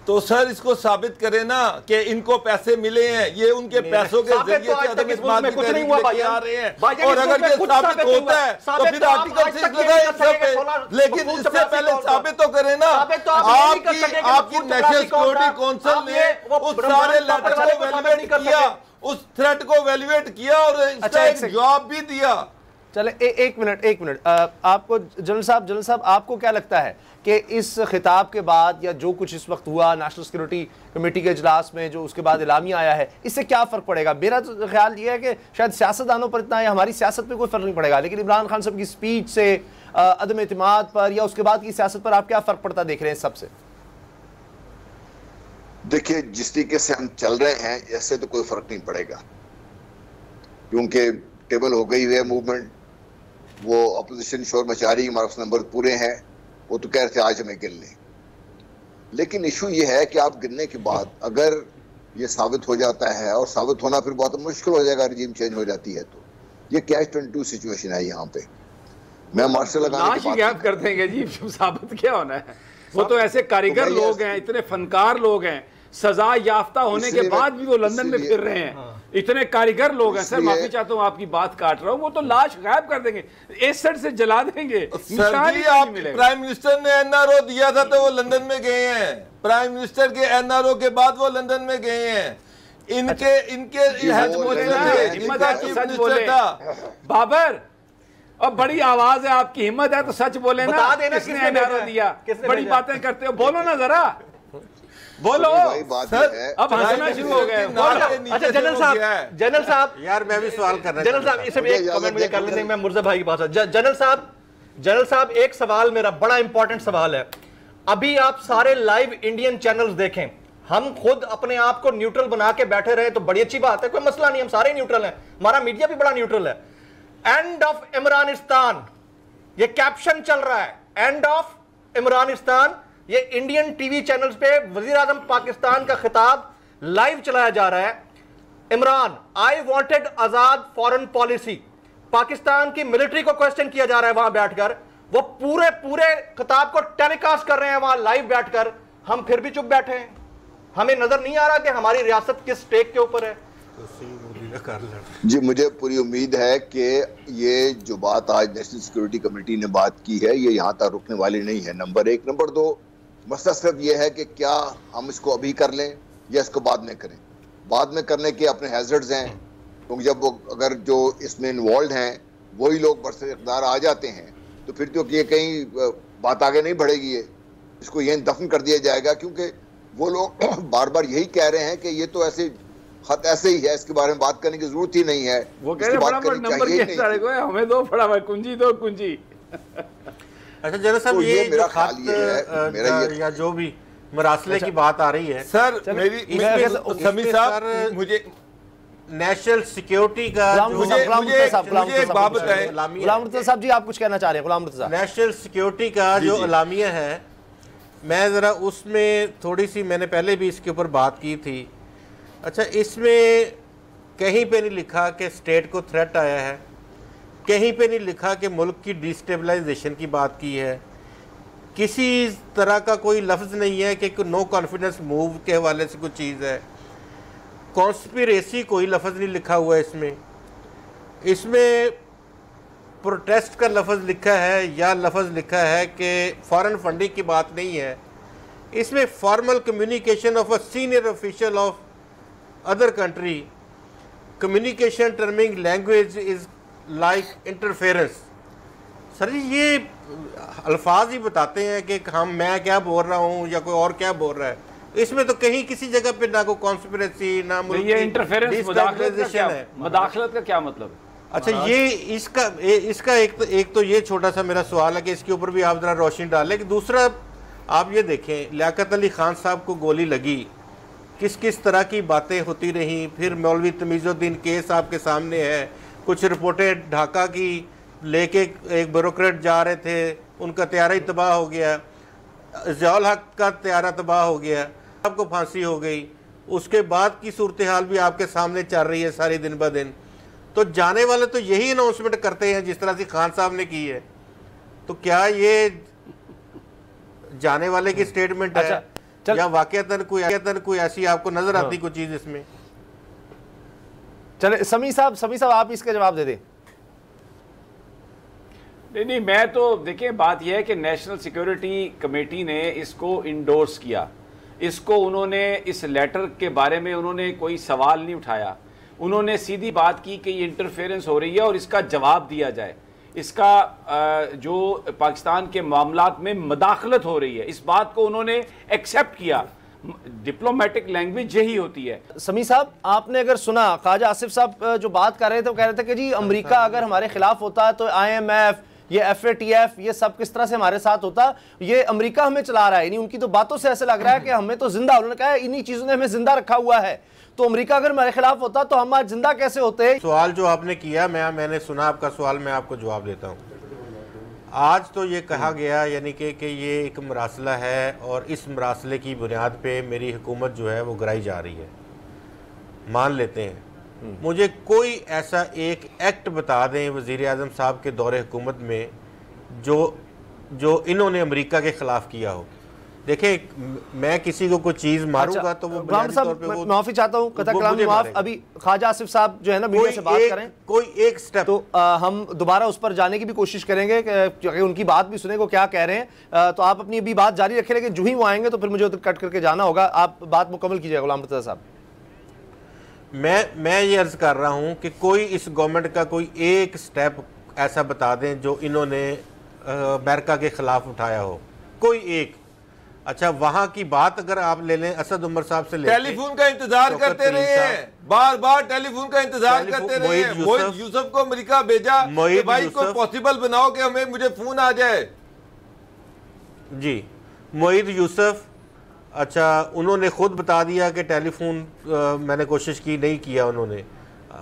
तो सर इसको साबित करें ना कि इनको पैसे मिले हैं, ये उनके पैसों के जरिए से अदम इस्तेमाल की तहरीक लेके आ रहे हैं, और अगर ये साबित होता है तो फिर आर्टिकल 6 लगाए सब पे। लेकिन इससे पहले साबित तो करें ना, आपकी नेशनल सिक्योरिटी काउंसिल ने उस सारे लेटर को वैलिडेट किया, उस थ्रेट को वैलिडेट किया और इसका एक जवाब भी दिया। चले एक मिनट आपको जनरल साहब आपको क्या लगता है कि इस खिताब के बाद या जो कुछ इस वक्त हुआ नेशनल सिक्योरिटी कमेटी के इजलास में, जो उसके बाद इलामिया आया है, इससे क्या फ़र्क पड़ेगा? मेरा तो ख्याल ये है कि शायद सियासतदानों पर इतना है, हमारी सियासत पे कोई फ़र्क नहीं पड़ेगा, लेकिन इमरान खान साहब की स्पीच से अदम एतमाद पर या उसके बाद की सियासत पर आप क्या फ़र्क पड़ता देख रहे हैं सबसे? देखिए, जिस तरीके से हम चल रहे हैं ऐसे तो कोई फ़र्क नहीं पड़ेगा, क्योंकि टेबल हो गई है मूवमेंट, वो अपोजिशन शोर मचा रही, हमारे पास नंबर पूरे हैं, वो तो कह रहे थे आज हमें गिन लें। लेकिन इशू ये है कि आप गिनने के बाद अगर ये साबित हो जाता है, और साबित होना फिर बहुत मुश्किल हो जाएगा, रजीम चेंज हो जाती है, तो ये कैच 22 सिचुएशन है यहाँ पे। मैं मार्शल लगाने लाश की ही बात गैप कर देंगे जी, साबित क्या होना है? वो तो ऐसे कारीगर लोग हैं, इतने फनकार लोग हैं, सजा याफ्ता होने के बाद भी वो लंदन में फिर रहे हैं। इतने कारीगर लोग हैं। सर माफी चाहता हूँ, आपकी बात काट रहा हूँ, वो तो लाश गायब कर देंगे, एसिड से जला देंगे। सर जी, आप प्राइम मिनिस्टर ने एनआरओ दिया था तो वो लंदन में गए हैं। प्राइम मिनिस्टर के एनआरओ के बाद वो लंदन में गए हैं। इनके सच बोले ना, हिम्मत है तो सच बोले बाबर। अब बड़ी आवाज है आपकी, हिम्मत है तो सच बोले ना, बता देना किसने एनआरओ दिया? बड़ी बातें करते हो, बोलो ना जरा, बोलो। सर अब हंसना शुरू हो गए। अच्छा जनरल साहब यार मैं भी सवाल करना जनरल साहब इसमें एक कमेंट मुझे कर लेते हैं, मैं मुर्जा भाई के पास। जनरल साहब एक सवाल मेरा बड़ा इंपॉर्टेंट सवाल है। अभी आप सारे लाइव इंडियन चैनल्स देखें, हम खुद अपने आप को न्यूट्रल बना के बैठे रहे तो बड़ी अच्छी बात है, कोई मसला नहीं, हम सारे न्यूट्रल हैं, हमारा मीडिया भी बड़ा न्यूट्रल है। एंड ऑफ इमरानिस्तान ये कैप्शन चल रहा है, एंड ऑफ इमरानिस्तान, ये इंडियन टीवी चैनल्स पे वजीर आजम पाकिस्तान का खिताब लाइव चलाया जा रहा है। Imran, I wanted Azad foreign policy, Pakistan की मिलिट्री को क्वेश्चन किया जा रहा है वहां बैठकर, वो पूरे खिताब को टेलीकास्ट कर रहे हैं वहां लाइव बैठकर, हम फिर भी चुप बैठे हैं। हमें नजर नहीं आ रहा कि हमारी रियासत किस स्टेक के ऊपर है। जी, मुझे पूरी उम्मीद है कि ये जो बात आज नेशनल सिक्योरिटी कमेटी ने बात की है ये यहाँ तक रुकने वाली नहीं है, नंबर एक। नंबर दो, मसला सिर्फ ये है कि क्या हम इसको अभी कर लें या इसको बाद में करें। बाद में करने के अपने हैजर्ड्स हैं, क्योंकि जब वो अगर जो इसमें इन्वॉल्व हैं वही लोग बरसर इक़्तिदार आ जाते हैं तो फिर तो ये कहीं बात आगे नहीं बढ़ेगी, ये इसको यहीं दफन कर दिया जाएगा, क्योंकि वो लोग बार बार यही कह रहे हैं कि ये तो ऐसे खत ऐसे ही है, इसके बारे में बात करने की जरूरत ही नहीं है। वो कह रहे फटाफट नंबर के हमें दो, फटाफट कुंजी दो कुंजी। अच्छा जनरल साहब, ये मेरा खत मेरा या जो भी मरासले की बात आ रही है सर, मेरी साहब मुझे नेशनल सिक्योरिटी का मुझे एक बात बताएं। गुलाम मुर्तज़ा साहब जी, आप कुछ कहना चाह रहे हैं? गुलाम मुर्तज़ा, नेशनल सिक्योरिटी का जो अलामिया है, मैं ज़रा उसमें थोड़ी सी, मैंने पहले भी इसके ऊपर बात की थी। अच्छा, इसमें कहीं पे नहीं लिखा कि स्टेट को थ्रेट आया है, कहीं पे नहीं लिखा कि मुल्क की डिस्टेबलाइजेशन की बात की है, किसी तरह का कोई लफ्ज़ नहीं है कि नो कॉन्फिडेंस मूव के हवाले से कोई चीज़ है, कॉन्स्पिरेसी कोई लफ्ज़ नहीं लिखा हुआ है इसमें प्रोटेस्ट का लफ्ज़ लिखा है या लफ्ज़ लिखा है कि फॉरेन फंडिंग की बात नहीं है। इसमें formal communication of a senior official of other country, communication terming language is like interference. Sir ji, ये अल्फाज ही बताते हैं कि मैं क्या बोल रहा हूँ या कोई और क्या बोल रहा है। इसमें तो कहीं किसी जगह पे ना कोई कॉन्स्पिरेसी ना ये इंटरफेरेंस, मदाखलत का क्या मतलब? अच्छा, ये इसका एक तो ये छोटा सा मेरा सवाल है कि इसके ऊपर भी आप जरा रोशनी डालें। कि दूसरा, आप ये देखें, लियाकत अली खान साहब को गोली लगी, किस किस तरह की बातें होती रहीं, फिर मौलवी तमीज़ुद्दीन केस आपके सामने है, कुछ रिपोर्टें ढाका की लेके एक ब्यूरोक्रेट जा रहे थे, उनका तैयारा ही तबाह हो गया, ज़ियाउल हक का तैयारा तबाह हो गया, आपको फांसी हो गई, उसके बाद की सूरत हाल भी आपके सामने चल रही है सारी दिन ब दिन। तो जाने वाले तो यही अनाउंसमेंट करते हैं जिस तरह से खान साहब ने की है, तो क्या ये जाने वाले की स्टेटमेंट है या वाकईतन कोई ऐसी आपको नजर आती कोई चीज इसमें? चले समी साहब आप इसका जवाब दे दें। नहीं, मैं तो देखिए, बात यह है कि नेशनल सिक्योरिटी कमेटी ने इसको इंडोर्स किया, इसको उन्होंने इस लेटर के बारे में उन्होंने कोई सवाल नहीं उठाया, उन्होंने सीधी बात की कि ये इंटरफेरेंस हो रही है और इसका जवाब दिया जाए, इसका जो पाकिस्तान के मामलात में मदाखलत हो रही है, इस बात को उन्होंने एक्सेप्ट किया। डिप्लोमेटिक लैंग्वेज यही होती है। समी साहब, आपने अगर सुना, ख्वाजा आसिफ साहब जो बात कर रहे थे वो कह रहे थे कि जी अमेरिका अगर हमारे खिलाफ होता तो IMF, ये FATF, ये सब किस तरह से हमारे साथ होता, ये अमेरिका हमें चला रहा है। नहीं, उनकी तो बातों से ऐसे लग रहा है कि हमें तो जिंदा, उन्होंने कहा इन्हीं चीजों ने हमें जिंदा रखा हुआ है, तो अमेरिका अगर हमारे खिलाफ होता तो हम आज जिंदा कैसे होते हैं। सवाल जो आपने किया, मैंने सुना आपका सवाल, मैं आपको जवाब देता हूँ। आज तो ये कहा गया यानी कि ये एक मरासला है और इस मरासले की बुनियाद पे मेरी हुकूमत जो है वो गिराई जा रही है, मान लेते हैं। मुझे कोई ऐसा एक एक्ट बता दें वज़ीर आज़म साहब के दौरे हुकूमत में जो इन्होंने अमेरिका के खिलाफ किया हो। देखें, मैं किसी को कोई चीज मारूंगा तो वो गुलाम साहब, मैं माफी चाहता हूं, कथा कलाम माफ। अभी ख्वाजा आसिफ साहब जो है ना मीडिया से बात करें, कोई एक स्टेप तो हम दोबारा उस पर जाने की भी कोशिश करेंगे कि उनकी बात भी सुने को क्या कह रहे हैं। तो आप अपनी अभी बात जारी रखें, लेकिन जो ही वो आएंगे तो फिर मुझे उधर कट करके जाना होगा। आप बात मुकम्मल कीजिए गुलाम मुर्तज़ा साहब। मैं ये अर्ज कर रहा हूं कि कोई इस गवर्नमेंट का कोई एक स्टेप ऐसा बता दें जो इन्होंने अमेरिका के खिलाफ उठाया हो, कोई एक। अच्छा, वहां की बात अगर आप ले लें, असद उमर साहब से ले, टेलीफोन का इंतजार करते रहे हैं, बार बार टेलीफोन का इंतजार करते रहे हैं। मोहित यूसुफ को अमेरिका भेजा कि भाई को पॉसिबल बनाओ कि हमें मुझे फोन आ जाए। जी, मोहित यूसुफ, अच्छा, उन्होंने खुद बता दिया कि टेलीफोन मैंने कोशिश की, नहीं किया उन्होंने।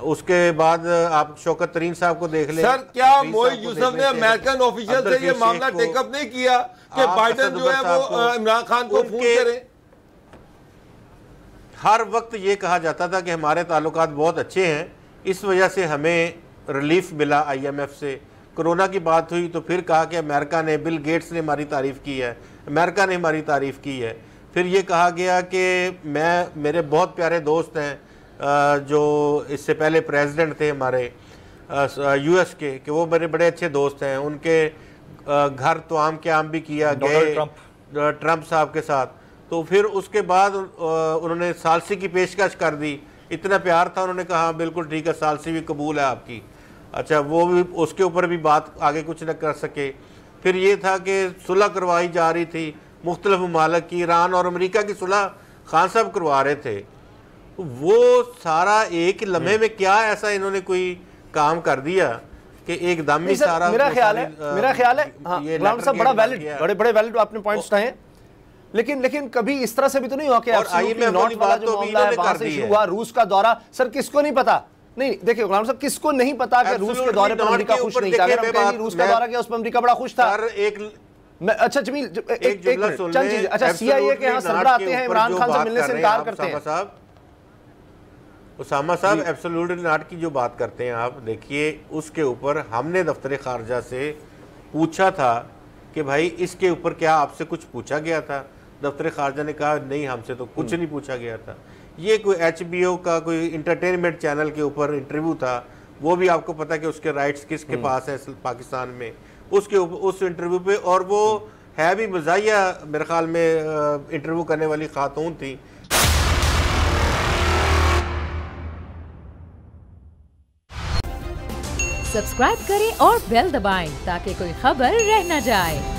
उसके बाद आप शौकत तरीन साहब को देख लें। सर, क्या मोहित यूसुफ ने अमेरिकन ऑफिशियल से ये मामला टेकअप नहीं किया कि बाइडेन जो है वो इमरान खान को फोन करे? हर वक्त ये कहा जाता था कि हमारे ताल्लुकात बहुत अच्छे हैं, इस वजह से हमें रिलीफ मिला IMF से। कोरोना की बात हुई तो फिर कहा कि अमेरिका ने, बिल गेट्स ने हमारी तारीफ की है, अमेरिका ने हमारी तारीफ की है। फिर ये कहा गया कि मेरे बहुत प्यारे दोस्त हैं जो इससे पहले प्रेसिडेंट थे हमारे US के, कि वो मेरे बड़े अच्छे दोस्त हैं, उनके घर तो आम के आम भी किया गए ट्रंप साहब के साथ। तो फिर उसके बाद उन्होंने सालसी की पेशकश कर दी, इतना प्यार था, उन्होंने कहा बिल्कुल ठीक है, सालसी भी कबूल है आपकी। अच्छा, वो भी उसके ऊपर भी बात आगे कुछ न कर सके। फिर ये था कि सुलह करवाई जा रही थी मुख्तलिफ ममालिक की, ईरान और अमेरिका की सुलह खान साहब करवा रहे थे। वो सारा एक लम्हे में क्या ऐसा इन्होंने कोई काम कर दिया कि एकदम ही सारा। मेरा ख्याल है हाँ, गुलाम साहब, बड़ा वैलिड, बड़े वैलिड आपने पॉइंट्स उठाए, लेकिन कभी इस तरह से भी तो नहीं हुआ कि नॉट वाला जो मामला है वहां से शुरू हुआ, रूस का दौरा। सर, किसको नहीं पता? नहीं, देखिए गुलाम साहब, किसको नहीं पता कि रूस के दौरे पर अमेरिका खुश नहीं था? अगर रूस का दौरा किया उस पर अमेरिका बड़ा खुश था। अच्छा जमील, एक चंद चीज। अच्छा, CIA के यहाँ सरबराह आते हैं, इमरान खान से मिलने से इनकार करते हैं। उसामा साहब, एब्सोल्युटली नॉट की जो बात करते हैं आप, देखिए उसके ऊपर हमने दफ्तर खारजा से पूछा था कि भाई इसके ऊपर क्या आपसे कुछ पूछा गया था? दफ्तर खारजा ने कहा नहीं, हमसे तो कुछ नहीं पूछा गया था। ये कोई HBO का कोई इंटरटेनमेंट चैनल के ऊपर इंटरव्यू था, वो भी आपको पता है कि उसके राइट्स किसके पास है पाकिस्तान में, उसके ऊपर उस इंटरव्यू पे, और वो है भी मज़ाहिया मेरे ख्याल में इंटरव्यू करने वाली खातून थी। सब्सक्राइब करें और बेल दबाएं ताकि कोई खबर रह न जाए।